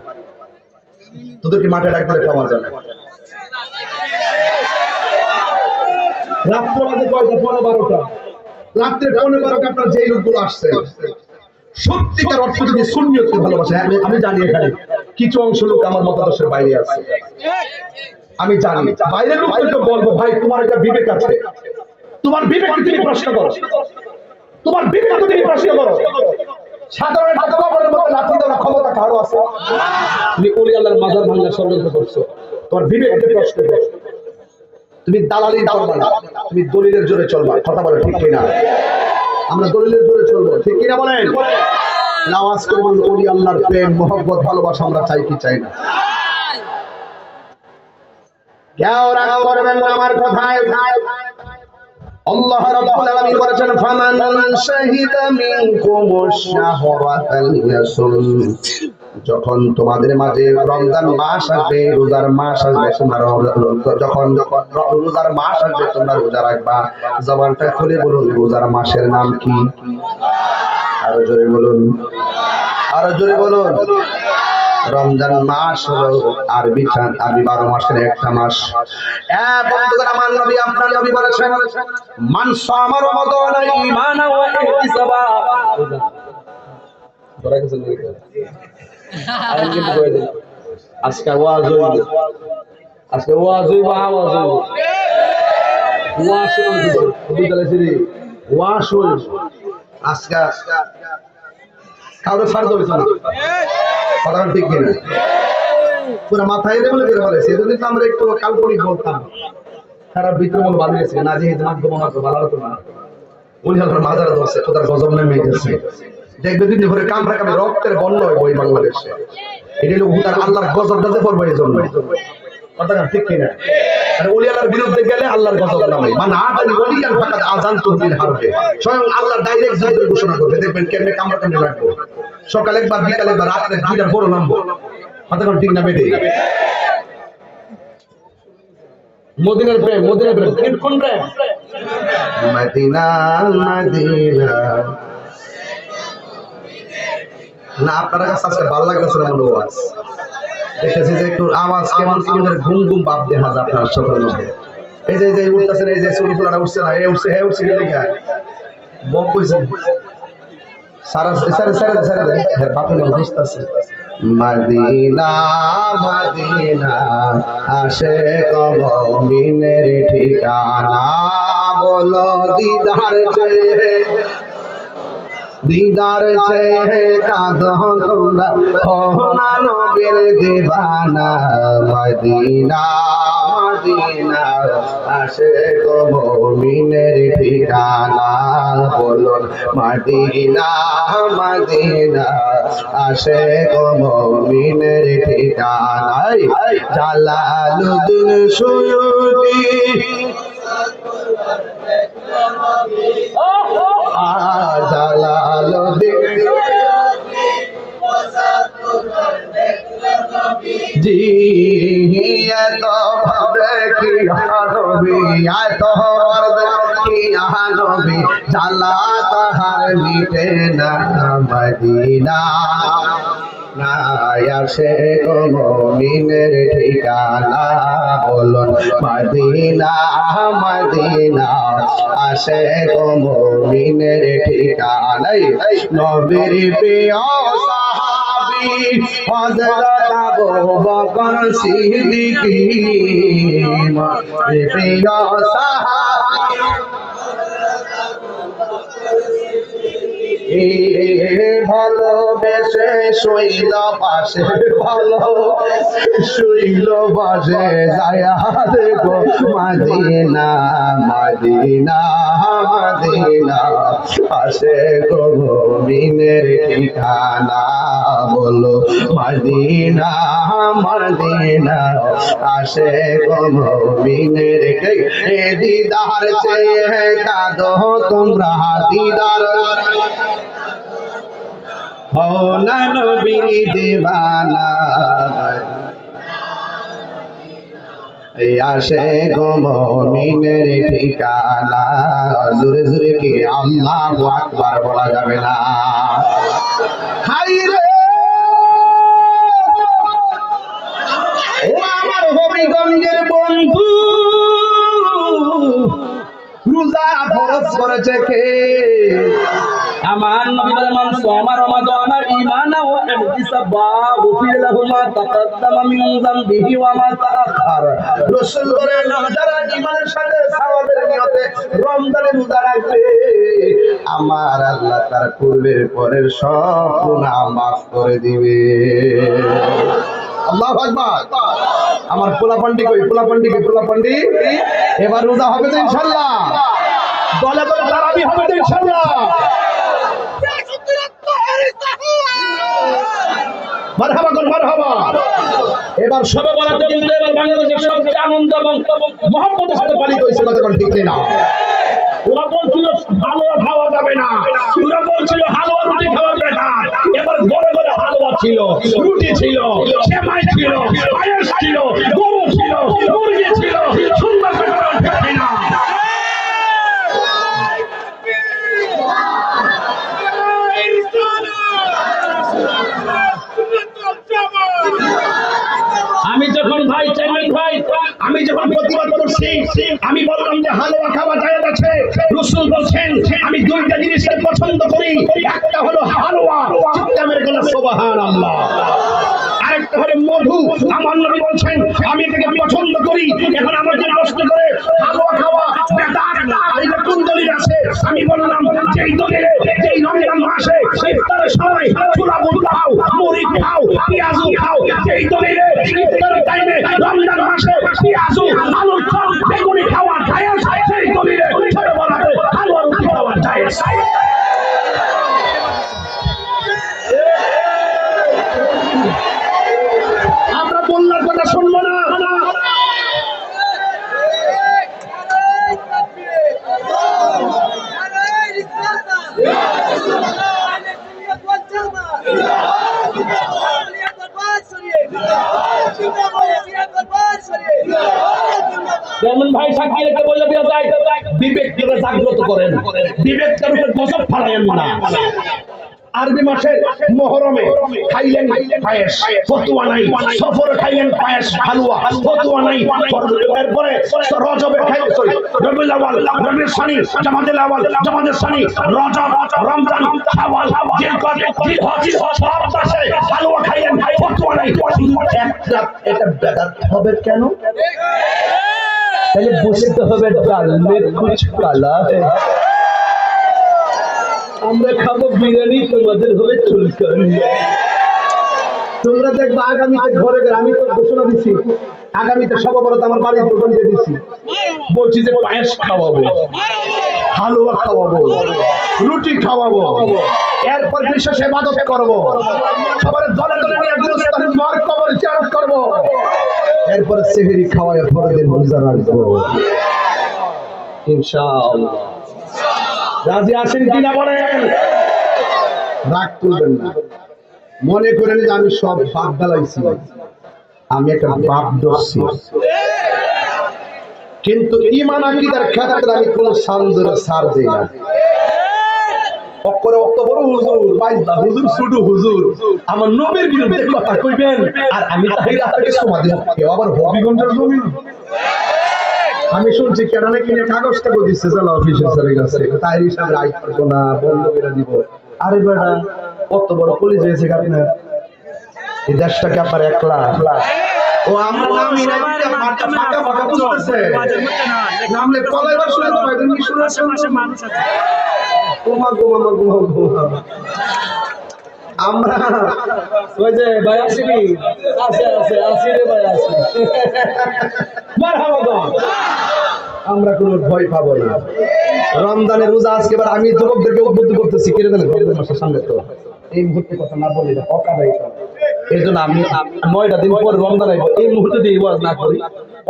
তোদেরকে মাঠে ডাকতে পাওয়া যায় না। রাত্রে বাজে কয়টা? 12টা। রাত্রে 12টা আপনার যে লোকগুলো আসছে, সত্যিকার অর্থে যদি সুন্নিয়তকে ভালোবাসে, আমি জানি এখানে কিছু অংশ লোক আমার মতাদর্শের বাইরে আছে, আমি জানি। বাইরের লোকদেরকে বলবো, ভাই তোমার একটা বিবেক আছে, তোমার বিবেককে তুমি প্রশ্ন করো, তোমার বিবেককে তুমি প্রশ্ন করো। সাধারণ একটা কবরের মধ্যে লাঠি দেওয়ার ক্ষমতা কারো আছে? তুমি ওলি আল্লাহর মাজার ভাঙা ষড়যন্ত্র করছো, তোমার বিবেককে প্রশ্ন করো। তুমি দালালি করবা না, তুমি দলিলের জোরে চলবা। কথা বলে ঠিক কিনা? আমরা দলিলের জোরে চলবো, ঠিক কিনা বলেন? আওয়াজ করে বলুন, ওলি আল্লাহর প্রেম, মহব্বত, ভালোবাসা আমরা চাই কি চাই না? কেউ রাগ করবেন না আমার কথায়। আল্লাহ রাব্বুল আলামিন বলেছেন, ফামান শাহিদা মিনকুমুশ শাহরা ফালইয়াসুম। যখন তোমাদের মাঝে রমজান মাস আসবে, রোজার মাস আসবে, যখন রোজার মাস আসবে তোমরা রোজা রাখবা। জবানটা খুলে বলুন, রোজার মাসের নাম কি? আরো জোরে বলুন, আরো জোরে বলুন। রমজান মাস হলো আরবি 12 মাসের একটা মাস। বন্ধুগণ, আমার নবী, আপনার নবী বলেছেন, মান সামা রমাদান ঈমানান ওয়া ইহতিসাবা। আজকে ওয়াজ হইল, আজকে ওয়াজ হইব, আওয়াজ হইব, ওয়াজ হইব, ওয়াজ হইব। আজকে কাউরে ফার্দ হইছে না। কথা ঠিক কিনা? পুরো মাথায় বলে বের বলেছে, এজন্য তো আমরা একটু কাল্পনিক বলতাম। তারা ভিতরে মনে ভালো গেছে না, যে মাধ্যম মাত্র ভালো হতো না, উনি আল্লাহর মাজার ধরছে, খোদার গজব নেমে গেছে। দেখবে দিন ধরে কামড়া কামড়ে রক্তের বন্যা হয় ওই বাংলাদেশে। এটা হলো হুদার আল্লাহর গজবটা যে পড়বে এই জন্য। কথাটা ঠিক কিনা? আর ওলি আল্লাহর বিরুদ্ধে গেলে আল্লাহর গজব নামে। মানে আদানি ওলিয়ান ফাকাদ আযান তুবিল হারবে। স্বয়ং আল্লাহ ডাইরেক্ট যুদ্ধের ঘোষণা করবে, দেখবেন কেমনে কামড়া কামড়ে লাগবে। সকালে একবার, বিকালে একবার, রাতে দুইটার বড় নামবো। কথাটা ঠিক না বেটে? মদিনার প্রেম, মদিনার প্রেম, কোন প্রেম? Medina Medina. না আপনার কাছে আজকে ভালো লাগতেছে না মনে হয়? দেখতেছি যে একটু আওয়াজ কেমন আমাদের ঘুম ঘুম ভাব দেখা যায় আপনার সকলের মধ্যে। এই যে উঠতেছেন, এই যে চুরি ফুলাটা উঠছে না, এই উঠছে, হ্যাঁ উঠছে, লেখা বক কইছে সারা সারা সারা সারা এর বাপে নাম বুঝতেছে। মদিনা মদিনা আশিক মুমিনের ঠিকানা, বলো দিদার চেয়ে, দিদার চেয়ে কাঁদো তোমরা, ওনা নবীর দিবানা। মদিনা মদিনা আশিক মুমিনের ঠিকানা, বলো মদিনা মদিনা আশিক মুমিনের ঠিকানা। জালালউদ্দিন সুয়ুতি জালালউদ্দিন জি এত ভাবে কি নবী, এত কি নবী, জালা তাহার মিটে না। মদিনা না আশিক মুমিনের ঠিকানা, বলুন মদিনা মদিনা আশিক মুমিনের ঠিকানা। নবীর প্রিয় সাহাবী হযরত আবু বকর সিদ্দিক, নবীর প্রিয় সাহাবী ভালোবেসে শৈল পাশে, ভালো শৈল পাশে যায়া দেখো মদিনা মদিনা মদিনা আশিক মুমিনের ঠিকানা, বলো মদিনা মদিনা আশিক মুমিনের। দিদার চেয়ে কাঁদো তোমরা, দিদার ওনা নবীর দিবানা। আশিক মুমিনের ঠিকানা, জোরে জোরে কি আল্লাহু আকবার বলা যাবে না? হাই রে ও আমার হবিগঞ্জের বন্ধু, রোজা ফরজ করেছে কে? আমার নবী বলেন, মান সামা রমাদান ঈমানা ওয়া ইহতিসাবা গুফির লাহু মা তাকাদ্দামা মিন যামবিহি ওয়া মা তাআখার। রাসূল বলেন, যারা ঈমানের সাথে সওয়াবের নিয়তে রমজানের রোজা রাখবে, আমার আল্লাহ তার পূর্বের পরের সব গুনাহ মাফ করে দিবে। আল্লাহু আকবার। আমার পোলাপান্ডি কই? পোলাপান্ডি কই? পোলাপান্ডি এবার রোজা হবে তো ইনশাআল্লাহ? দলে দলে তারাবি হবে তো ইনশাআল্লাহ? মারহাবা কোন মারহাবা। এবার সবে বরাতে কিন্তু এবার বাংলাদেশের সবচেয়ে আনন্দ এবং মহব্বতের সাথে পালিত হয়েছে, কতক্ষণ ঠিক না? ওরা বলছিল হালুয়া খাওয়া যাবে না, ওরা বলছিল হালুয়া রুটি খাওয়া যাবে না। এবার ঘরে ঘরে হালুয়া ছিল, রুটি ছিল, সেমাই ছিল, পায়েস ছিল, গরু ছিল, মুরগি ছিল, সুন্দর করে না। আমি যখন ভাই চেয়ারম্যান ভাই, আমি যখন প্রতিবাদ করছি, আমি বললাম যে হালুয়া খাওয়া জায়েজ আছে। রাসূল বলছেন আমি দুইটা জিনিসকে পছন্দ করি, একটা হলো হালুয়া, চিৎকার করে সুবহানাল্লাহ, আরেকটা হলো মধু। আমার নবী বলছেন আমি এটাকে পছন্দ করি। এখন আমাকে প্রশ্ন করে হালুয়া খাওয়া বেদাত না, এটা কোন দলিল আছে? আমি বললাম যেই দলিলে, যেই রমজান মাসে ইফতারের সময় ছোলা বুট খাও, মুড়ি খাও, পেঁয়াজু খাও, যেই দলিলে রমজান মাসে পেঁয়াজু আলুর চপ বেগুনি খাওয়া জায়েজ সেই দলিলে ছোটবেলাতে হালুয়া রুটি খাওয়া জায়েজ আমরা বললার কথা শুনবো না যেমন ভাই সাক্ষী রেখে বলে দেওয়া যায় বিবেককে জাগ্রত করেন বিবেকটার উপর গজব ফালাইয়েন না আরবি মাসে মুহররমে খাইলেন পায়েস ফতুয়া নাই সফরে খাইলেন পায়েস হালুয়া ফতুয়া নাই এরপরে রজবে খাইলেন রবিউল আউয়াল রবিউল সানি জামাতুল আউয়াল জামাতুল সানি রজব রমজান শাওয়াল জিলকদ জিলহজ সব মাসে হালুয়া খাইলেন ফতুয়া নাই একটা এটা বেদাত হবে কেন তাহলে বুঝতে হবে ডাল মে কুছ কালা আমরা খাবো বিরিয়ানি তোমাদের হবে চুলকানি তোমরা দেখবে আগামীতে ঘরে ঘরে আমি তো ঘোষণা দিচ্ছি আগামীতে সর্ববরত আমার বাড়ির দোকান দিয়ে দিচ্ছি বলছি যে পায়েস খাওয়াবো হালুয়া খাওয়াবো রুটি খাওয়াবো এরপর বিশেষ ইবাদত করবো সবার দলে দলে নিয়ে গুরুস্থানের মার কবর জিয়ারত করবো এরপর সেহরি খাওয়ায় ফরদের রোজা রাখবো ইনশাআল্লাহ রাজি আছেন কিনা বলেন রাগ তুলবেন না মনে করেন যে আমি সব বাপ দালাইছি আমি একটা বাপ দর্শি কিন্তু ঈমান আকীদার ক্ষেত্রে আমি কোনো সান্দরে ছাড় দেই না অক্ষরে অত বড় হুজুর বাইদা হুজুর শুধু হুজুর আমার নবীর বিরুদ্ধে কথা কইবেন আর আমি তাহির আপনাকে সমাধি কেউ আবার হবিগঞ্জের জমি আমি শুনছি কেরানে কিনে কাগজটা দিচ্ছে জেলা অফিসারের কাছে তাই হিসাবে রাইট করবো না বন্ধ করে দিব আরে বেটা কত বড় পুলিশ হয়েছে আপনার এই দেশটাকে আপনার একলা ও আমরা নামই নাই মাথা ফাঁকা ফাঁকা বুঝতেছে নামলে কলাইবার শুনে তো ভাই তুমি শুনেছেন মানুষ আছে গোমা গোমা গোমা গোমা আমরা ওই যে ভাই আসিনি আছে আছে আসিরে ভাই আসি মারহাবা গো আমরা কোনো ভয় পাবো না রমজানের রোজা আজকে এবার আমি যুবকদেরকে উদ্বুদ্ধ করতেছি কেড়ে দেন রমজান মাসের সামনে তো এই মুহূর্তে কথা না বলি না অকাদাই এই জন্য আমি 9টা দিন পর রমজান আইব এই মুহূর্তে দিয়ে ওয়াজ না করি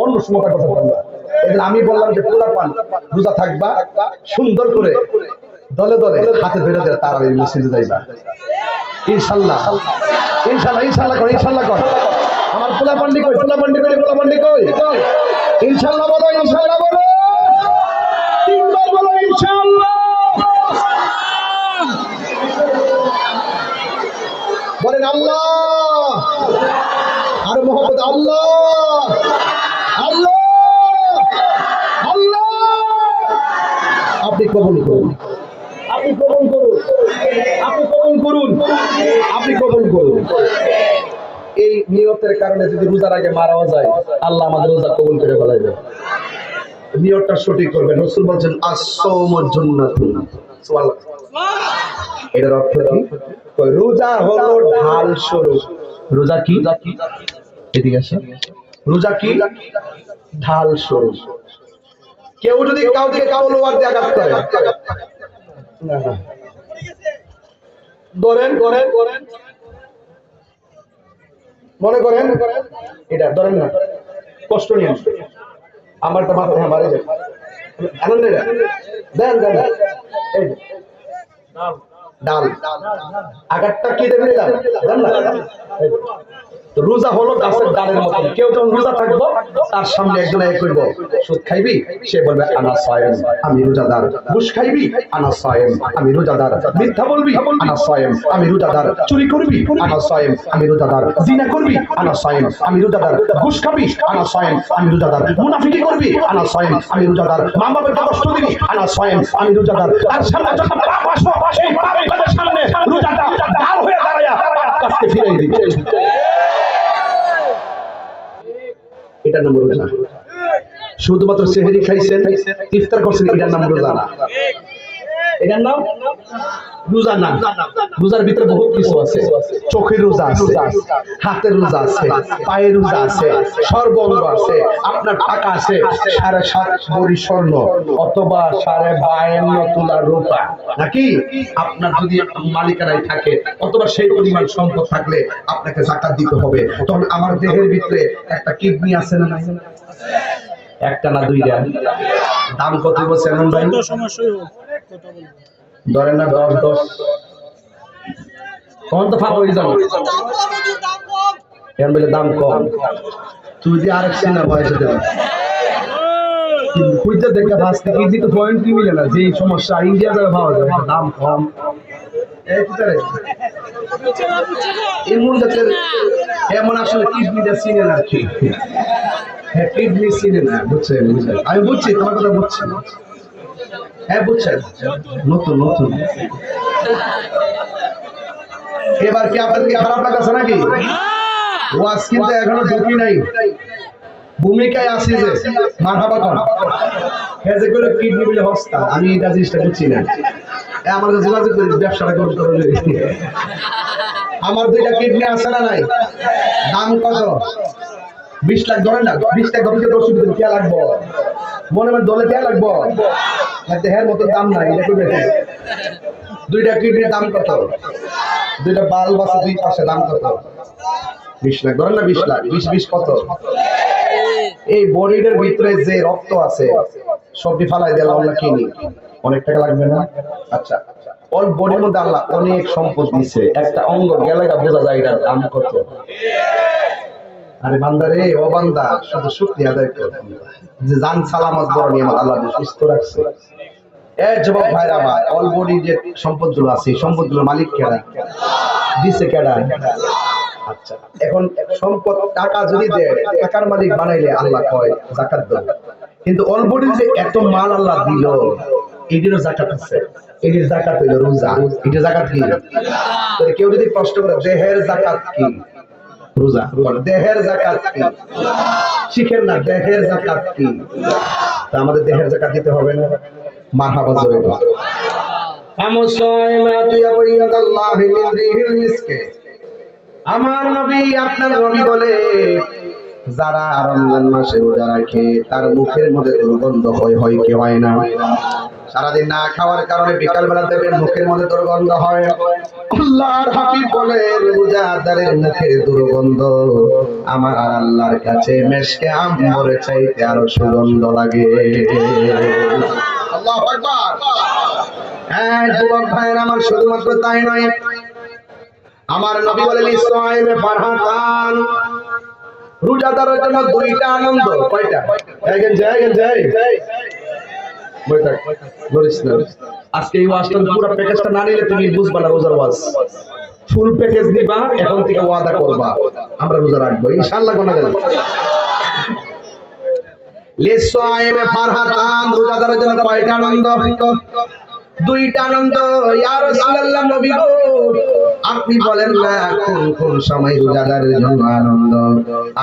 অন্য সময় কথা বলবো এই জন্য আমি বললাম যে পুরা পান রোজা থাকবা সুন্দর করে দলে দলে হাতে ধরে ধরে তারাবির মসজিদে যাইবা ইনশাআল্লাহ ইনশাআল্লাহ ইনশাআল্লাহ কর ইনশাআল্লাহ কর আমার পোলা পান্ডি কই পোলা পান্ডি কই ইনশাআল্লাহ বলো ইনশাআল্লাহ বলো তিনবার বলো ইনশাআল্লাহ বলেন আল্লাহ আর মোহাম্মদ আল্লাহ আল্লাহ আল্লাহ আপনি কবুল করুন আপনি কবুল করুন আপনি কবুল করুন আপনি কবুল করুন এই নিয়তের কারণে যদি রোজার আগে মারাও যায় আল্লাহ আমাদের রোজা কবুল করে ফেলাইবে নিয়তটা সঠিক করবেন রাসূল বলেন as-sawmu junnatun সুবহানাল্লাহ এর অর্থ কি রোজা হলো ঢাল স্বরূপ রোজা কি এদিকে আসে রোজা কি ঢাল স্বরূপ কেউ যদি কাউকে তলোয়ার দিয়ে আঘাত করে না না ধরেন মনে করেন এটা ধরেন না কষ্ট নিয়ে আমারটা মাথায় হ্যাঁ মারে যায় আনন্দ দেন দেন এই ডাল আঘাতটা কি দেবেন দেন না রোজা হলো গাছের ডালের মতো কেউ যখন রোজা থাকবো তার সামনে একজন এক করবো সুদ খাইবি সে বলবে আনা সায়েম আমি রোজাদার ঘুষ খাইবি আনা সায়েম আমি রোজাদার মিথ্যা বলবি আনা সায়েম আমি রোজাদার চুরি করবি আনা সায়েম আমি রোজাদার জিনা করবি আনা সায়েম আমি রোজাদার ঘুষ খাবি আনা সায়েম আমি রোজাদার মুনাফিকি করবি আনা সায়েম আমি রোজাদার মা বাবার কষ্ট দিবি আনা সায়েম আমি রোজাদার তার সামনে যখন পাপ আসবো সেই পাপের সামনে রোজাটা ডাল হয়ে দাঁড়ায়া কাছে ফিরিয়ে দিবি এটার নাম রোজা শুধুমাত্র সেহরি খাইছেন ইফতার করছেন এটার নাম রোজা না এটার নাম রোজার নাম। রোজার ভিতরে বহুত কিছু আছে, চোখের রোজা আছে, হাতের রোজা আছে, পায়ের রোজা আছে, সর্বঙ্গ আছে, আপনার টাকা আছে 7.5 ভরি স্বর্ণ অথবা 52 তোলা রূপা, নাকি আপনার যদি মালিকানায় থাকে অথবা সেই পরিমাণ সম্পদ থাকলে আপনাকে যাকাত দিতে হবে। তখন আমার দেহের ভিতরে একটা কিডনি আছে না নাই? একটা না দুইটা? দাম কত বলছেন এমন ভাই? ধরেন না 10 তখন তো ফাঁকা হয়ে যাবে। এখন বলে দাম কম, তুই যদি আরেক সিনা বয়সে দেবে খুঁজতে দেখে ফার্স্ট কেজি তো পয়েন্ট কি মিলে না, যে সমস্যা ইন্ডিয়া যাবে পাওয়া যাবে, দাম কম। এমন জাতের এমন আসলে কিডনিটা চিনে না আর কি। হ্যাঁ, কিডনি চিনে না, বুঝছেন? আমি বুঝছি, তোমার কথা বুঝছি। হ্যাঁ বুঝছেন, নতুন নতুন। এবার কি আপনাদের খারাপ লাগছে নাকি? ওয়াজ কিন্তু এখনো ঢুকি নাই, ভূমিকায় আসি যে মারহাবা কোন হেজে গুলো কিডনি বলে হস্তা, আমি এটা জিনিসটা বুঝছি না। আমার কাছে যোগাযোগ করি, ব্যবসাটা করতে হবে। আমার 2টা কিডনি আছে না নাই? দাম কত? 20 লাখ ধরেন না, 20 লাখ ধরে তো ওষুধ কে লাগবো, মনে মনে দলে কে লাগবো, দেহের মতো দাম নাই। এটা করবে 2টা কিডনির দাম কত? 2টা বাল্ব আছে 2 পাশে, দাম কত? 20 লাখ ধরেন না, 20 লাখ, 20 কত? এই বডির ভিতরে যে রক্ত আছে সবটি ফালাই দিলাম আমরা কিনি, অনেক টাকা লাগবে না? আচ্ছা, ওর বডির মধ্যে আল্লাহ অনেক সম্পদ দিয়েছে, একটা অঙ্গ গেলে বোঝা যায় এটার দাম কত। আরে বান্দারে, ও বান্দা, শুধু শুকরিয়া আদায় কর যে জান সালামত বড় নিয়ামত আল্লাহ সুস্থ রাখছে। যুবক ভাইরা আমার, অল বডি যে সম্পদগুলো আছে এই সম্পদগুলোর মালিক কেডা? দিছে কেডা? আচ্ছা, এখন সম্পদ টাকা যদি দেয়, টাকার মালিক বানাইলে আল্লাহ কয় যাকাত দাও। কিন্তু অল বডি যে এত মাল আল্লাহ দিল, এটিরও যাকাত আছে। এটির যাকাত হইল রোজা। এটির যাকাত কি? তাহলে কেউ যদি প্রশ্ন করে দেহের যাকাত কি? রোজা। দেহের যাকাত কি? শিখেন না, দেহের যাকাত কি? তা আমাদের দেহের যাকাত দিতে হবে না? মারহাবা জোরে বল। আমার নবী, আপনার নবী বলে, যারা রমজান মাসে রোজা রাখে তার মুখের মধ্যে দুর্গন্ধ হয় কি হয় না? সারাদিন না খাওয়ার কারণে বিকাল বেলা দেখবেন মুখের মধ্যে দুর্গন্ধ হয়। আল্লাহর হাবিব বলে, রোজাদারের মুখের দুর্গন্ধ আমার আর আল্লাহর কাছে মেশকে আম্বরের চাইতে আরো সুগন্ধ লাগে। আল্লাহু আকবার। হ্যাঁ যুবক ভাইয়ের আমার, শুধুমাত্র তাই নয়, আমার নবী বলেন ইসমাইলে ফারহাতান, রোজাদারের জন্য 2টা আনন্দ। কয়টা? আজকে এই ওয়াজটা পুরো প্যাকেজটা না নিলে তুমি বুঝবা না রোজার ওয়াজ। ফুল প্যাকেজ নিবা, এখন থেকে ওয়াদা করবা আমরা রোজা রাখবো ইনশাআল্লাহ। কোন গেল লিসাইমে ফারহাতান, রোজাদারের জন্য কয়টা আনন্দ? 2টা আনন্দ। ইয়া রাসূলুল্লাহ, নবী গো আপনি বলেন না কোন সময় রোজাদারের জন্য আনন্দ?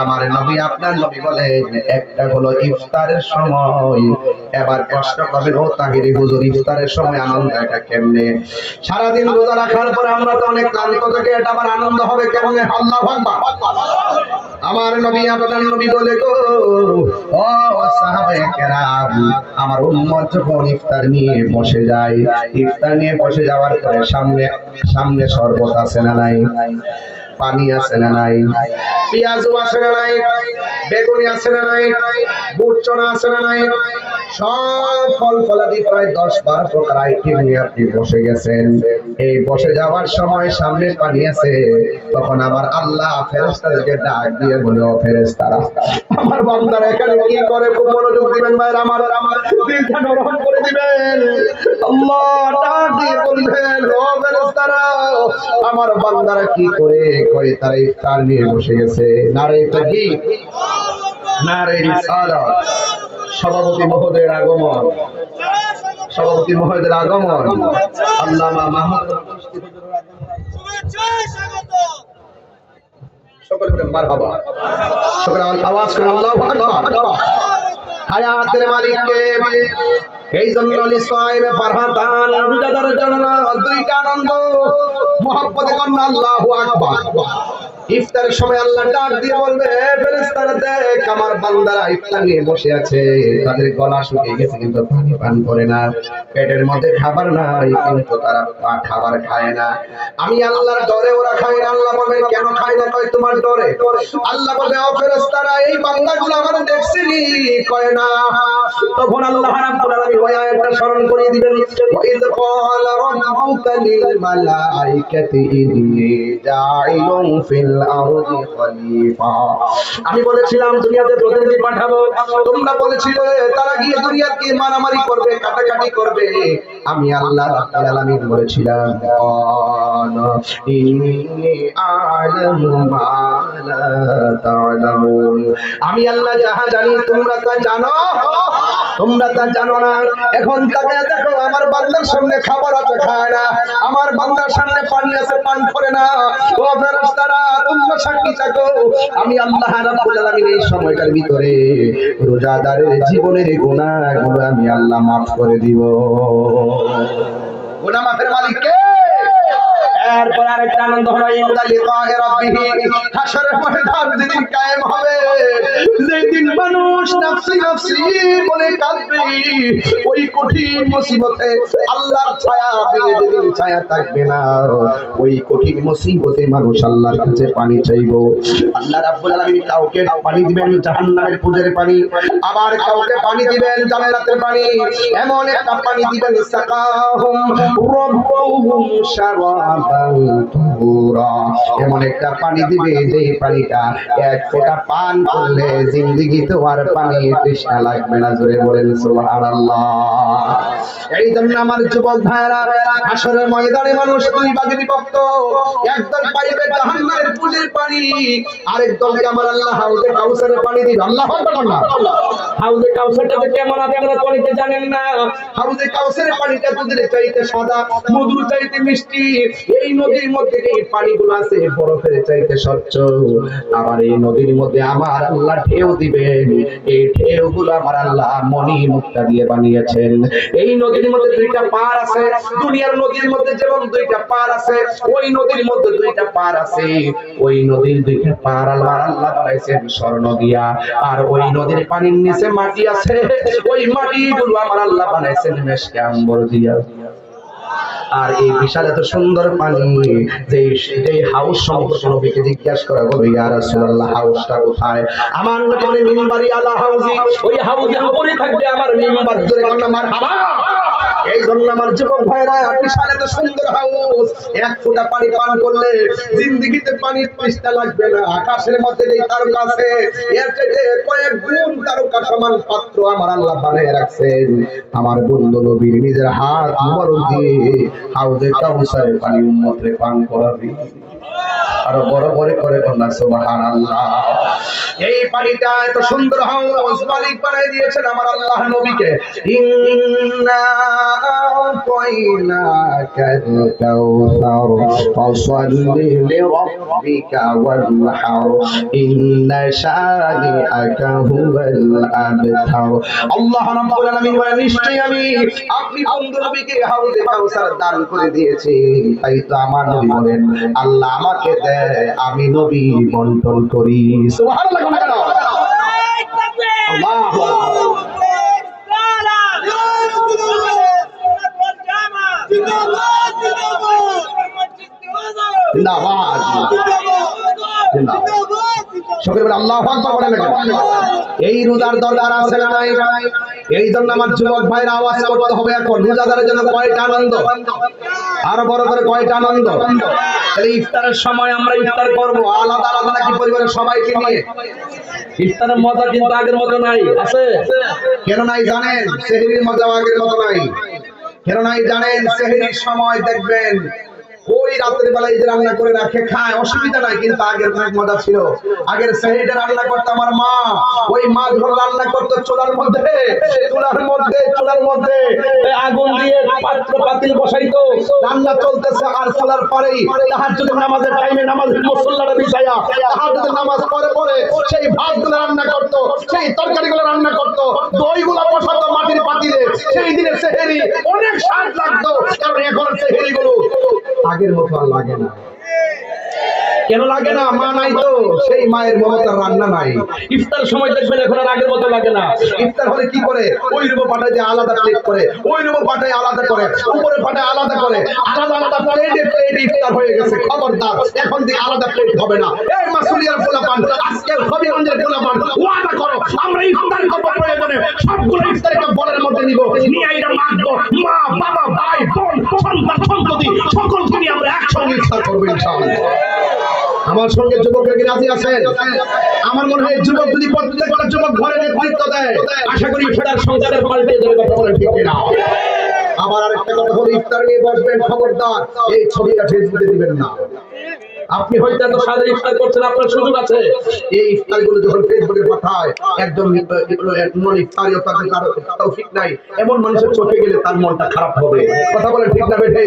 আমার নবী, আপনার নবী বলেন একটা হলো ইফতারের সময়। এবার প্রশ্ন করবেন, ও তাহিরি হুজুর, ইফতারের সময় আনন্দ এটা কেমনে? সারাদিন রোজা রাখার পরে আমরা তো অনেক ক্লান্ত থাকি, এটা আবার আনন্দ হবে কেমনে? আল্লাহু আকবার। আমার নবী, আপনার নবী বলে গো, ও সাহাবায়ে কেরাম, আমার উম্মত যখন ইফতার নিয়ে বসে যায়, ইফতার নিয়ে বসে যাওয়ার পরে সামনে শরবত আছে না নাই? পানি আছে না নাই? পেঁয়াজু আছে না নাই? বেগুনি আছে না নাই? বুট চনা আছে না নাই? সব ফল ফলাদি প্রায় 10-12 প্রকার আইটেম নিয়ে আপনি বসে গেছেন। এই বসে যাওয়ার সময় সামনে পানি আছে, তখন আমার আল্লাহ ফেরেশতাদেরকে ডাক দিয়ে বলে, ও ফেরেশতারা, আমার বান্দারা এখানে কি করে? খুব মনোযোগ দিবেন ভাই, আমার দিলটা নরম করে দিবেন। আল্লাহ ডাক দিয়ে বলবেন, ও ফেরেশতারা, আমার বান্দারা কি করে? কয় তারা ইফতার নিয়ে বসে গেছে। নারে তাকবীর, নারে রিসালাত। সভাপতি মহোদয়ের আগমন, সভাপতি মহোদয়ের আগমন। আল্লামা মাহমুদ সকলে বলেন মারহাবা। সকলে আওয়াজ করে আল্লাহু আকবার। হায়াতের মালিককে এই জন্য লিসাইমে ফারহাতান রোজাদারের জন্য দুইটা আনন্দ মুহাব্বতে কন্না আল্লাহু আকবার। ইফতারের সময় আল্লাহ ডাক দিয়ে বলবে, ফেরেশতারা দেখ আমার বান্দারা ইফতার নিয়ে বসে আছে, তাদের গলা শুকিয়ে গেছে কিন্তু পানি পান করে না, পেটের মধ্যে খাবার নাই কিন্তু তারা খাবার খায় না। আমি আল্লাহর ডরে ওরা খায় না। আল্লাহ বলে কেন খায় না? কয় তোমার ডরে। আল্লাহ বলে ও ফেরেশতারা এই বান্দাগুলো আমার দেখছিনি, কয় না। তখন আল্লাহ রাব্বুল আলামিন ওই আয়াতটা স্মরণ করিয়ে দিবেন, ওয়াইদ ক্বালা রাব্বুকা লিল মালাইকাতি ইন্নী জাইলুন ফিল আরদি খলিফা। আমি বলেছিলাম দুনিয়াতে প্রতিনিধি পাঠাবো, তোমরা বলেছিলে তারা গিয়ে দুনিয়াকে মারামারি করবে, কাটাকাটি করবে। আমি আল্লাহ রাব্বুল আলামিন বলেছিলাম ক্বালা ইন্নী আ'লামু মা লা তা'লামুন। আমি আল্লাহ যাহা জানি তোমরা তা জানো, তোমরা তা জানো না। এখন তাকে দেখো আমার বান্দার সামনে খাবার আছে খায় না, আমার বান্দার সামনে পানি আছে পান করে না। ও ফেরেশতারা তোমরা সাক্ষী থাকো, আমি আল্লাহ রাব্বুল আলামিন এই সময়টার ভিতরে রোজাদারের জীবনের গুনাহগুলো আমি আল্লাহ মাফ করে দিব। গুনাহ মাফের মালিক কে? এরপর আরেকটা আনন্দ হলো ইনদা লিকায়ে রাব্বিহি, হাশরের ময়দান যেদিন কায়েম হবে, যেদিন মানুষ নাফসি নাফসি বলে কাঁদবে, ওই কঠিন মুসিবতে আল্লাহর ছায়া পেয়ে যেদিন ছায়া থাকবে না, ওই কঠিন মুসিবতে মানুষ আল্লাহর কাছে পানি চাইবো। আল্লাহ রাব্বুল আলামিন কাউকে পানি দিবেন জাহান্নামের পুজের পানি, আবার কাউকে পানি দিবেন জান্নাতের পানি। এমন একটা পানি দিবেন সাকাহুম রাব্বুহুম শারাবান তুরা, এমন একটা পানি দিবে যে পানিটা এক ফোঁটা পান করলে জিন্দেগিতে আর পানি তৃষ্ণা লাগবে না। জোরে বলেন সুবহানাল্লাহ। এই জন্য আমার যুবক ভাইরা, হাশরের ময়দানে মানুষ দুই ভাগে বিভক্ত, একদল পাইবে জাহান্নামের পুজের পানি, আরেক দলকে আমার আল্লাহ হাউজে কাউসারের পানি দিবে। আল্লাহু আকবার না। হাউজে কাউসারটা কেমন আপনারা পড়তে জানেন না? হাউজে কাউসারের পানিটা দুধের চাইতে সাদা, মধুর চাইতে মিষ্টি। এই নদীর মধ্যে এই পানিগুলো আছে বরফের চাইতে স্বচ্ছ। আবার এই নদীর মধ্যে আমার আল্লাহ ঢেউ দিবেন, এই ঢেউগুলো আমার আল্লাহ মণি মুক্তা দিয়ে বানিয়েছেন। এই নদীর মধ্যে দুইটা পার আছে, দুনিয়ার নদীর মধ্যে যেমন দুইটা পার আছে, ওই নদীর মধ্যে দুইটা পার আছে। ওই নদীর দুইটা পার আল্লাহ বানাইছেন স্বর্ণ দিয়া, আর ওই নদীর পানির নিচে মাটি আছে, ওই মাটিগুলো আমার আল্লাহ বানাইছেন মেশকে আম্বর দিয়া। আর এই বিশাল এত সুন্দর পানি, যে হাউস সম্পর্কে নবীকে জিজ্ঞাসা করা হলো, ইয়া রাসূলুল্লাহ হাউসটা কোথায়? আমার নবী মিম্বারি আলা হাউজি, ওই হাউজের উপরে থাকবে আমার মিম্বার। জোরে বলুন মারহাবা। এই জন্য আমার যুবক ভাইরা, বিশাল এত সুন্দর হাউস, এক ফোঁটা পানি পান করলে জিন্দেগিতে পানির তৃষ্ণা লাগবে না। আকাশের মধ্যে যে তারকা আছে, এর চাইতে কয়েক গুণ তারকা সমান পাত্র আমার আল্লাহ বানিয়ে রাখছেন। আমার বন্ধু নবীর নিজের হাত মুবারক দিয়ে হাউজে কাউসারের পানি উম্মতরে পান করাবে। আর বড় বড় করে বলনা সুবহানাল্লাহ। এই পানিটা এত সুন্দর হাউস মালিক বানিয়ে দিয়েছেন আমার আল্লাহ নবীকে। ইন্না আতাইনাকাল কাউসার ফাসাল্লি লিরাব্বিকা ওয়ানহার ইন্না শানিআকা হুয়াল আবতার। আল্লাহ রাব্বুল আলামিন বলেন, নিশ্চয়ই আমি আপনি বন্ধু নবীকে হাউজে কাউসার দান করে দিয়েছি। তাই তো আমার নবী বলেন, আল্লাহ আমাকে দেয়, আমি নবী বন্টন করি। সুবহানাল্লাহ। আল্লাহু আকবার। জিন্দাবাদ। সকলে বলেন আল্লাহু আকবার বলেন না। এই রোজার দরকার আছে না নাই? এই জন্য আমার যুবক ভাইরা আওয়াজ করতে হবে এখন, রোজাদারের জন্য কয়টা আনন্দ, আরো বড় করে কয়টা আনন্দ। তাহলে ইফতারের সময় আমরা ইফতার করব আলাদা আলাদা নাকি পরিবারের সবাইকে নিয়ে? ইফতারের মজা কিন্তু আগের মতো নাই। আছে কেন নাই জানেন? সেহরির মজা আগের মতো নাই। কেন নাই জানেন? সেহরির সময় দেখবেন ওই রাতের বেলায় যে রান্না করে রাখে খায়, অসুবিধা নাই, কিন্তু আগের অনেক মজা ছিল। আগের সেহরিটা রান্না করতো আমার মা, ওই মা ধরে রান্না করতো চুলার মধ্যে আগুন দিয়ে পাত্র পাতিল বসাইতো, রান্না চলতেছে আর চুলার পরেই তাহাজ্জুদের নামাজের টাইমে নামাজের মুসল্লাটা বিছায়া তাহাজ্জুদের নামাজ পরে সেই ভাতগুলো রান্না করতো, সেই তরকারিগুলো রান্না করতো, দইগুলো বসাতো মাটির পাতিলে, সেই দিনের সেহেরি অনেক স্বাদ লাগতো, কারণ এখন সেহেরি গুলো আগের মতো আর লাগে না। কেন লাগে না? মা নাই তো, সেই মায়ের মমতার রান্না নাই। ইফতার সময় দেখবেন এখন আর আগের মতো লাগে না। ইফতার হলে কি করে? ওই রুমে পাঠায় দিয়ে আলাদা প্লেট করে, ওই রুমে পাঠায় আলাদা করে, উপরে পাঠায় আলাদা করে, আলাদা আলাদা প্লেটে প্লেট ইফতার হয়ে গেছে। খবরদার, এখন থেকে আলাদা প্লেট হবে না। এই মাসুলিয়ার পোলাপান, আজকাল হবিগঞ্জের পোলাপান, ওয়াদা করো আমরা ইফতার করবো, প্রয়োজনে সবগুলো ইফতারকে বলের মধ্যে নিব, নিয়ে এটা মাখবো, মা বাবা ভাই বোন সন্তান সন্ততি সকলকে নিয়ে আমরা একসঙ্গে ইফতার করবো ইনশাআল্লাহ। আমার সঙ্গে যুবকের কি রাজি আছেন? আমার মনে হয় যুবক যদি প্রত্যেকটা যুবক ঘরে নেতৃত্ব দেয়, আশা করি ফেরার সংসারের পাল্টে যাবে। কথা বলেন ঠিক কিনা? আবার আরেকটা কথা হলো, ইফতার নিয়ে বসবেন, খবরদার এই ছবিটা ফেসবুকে দিবেন না। আপনি হয়তো এত সাদা ইফতার করছেন, আপনার সুযোগ আছে। এই ইফতার গুলো যখন ফেসবুকে পাঠায়, একজন নন ইফতারিও তাকে তার তৌফিক নাই এমন মানুষের চোখে গেলে তার মনটা খারাপ হবে। কথা বলেন ঠিক না বেঠে?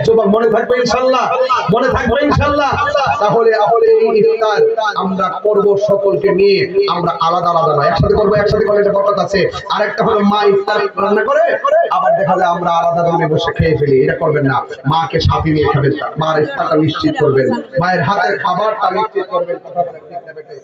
যুবক মনে থাকবে ইনশাআল্লাহ, মনে থাকবে ইনশাআল্লাহ। তাহলে এই ইফতার আমরা করব সকলকে নিয়ে, আমরা আলাদা আলাদা না, একসাথে করবো। একসাথে করলে একটা বরকত আছে। আরেকটা হলো মা ইফতার রান্না করে, আবার দেখা যায় আমরা আলাদা রুমে বসে খেয়ে ফেলি। এটা করবেন না। মাকে সাথে নিয়ে খাবেন, মার ইফতারটা নিশ্চিত করবেন, মায়ের হাতের খাবারটা নিশ্চিত করবেন। কথা বলেন ঠিক না বেঠে?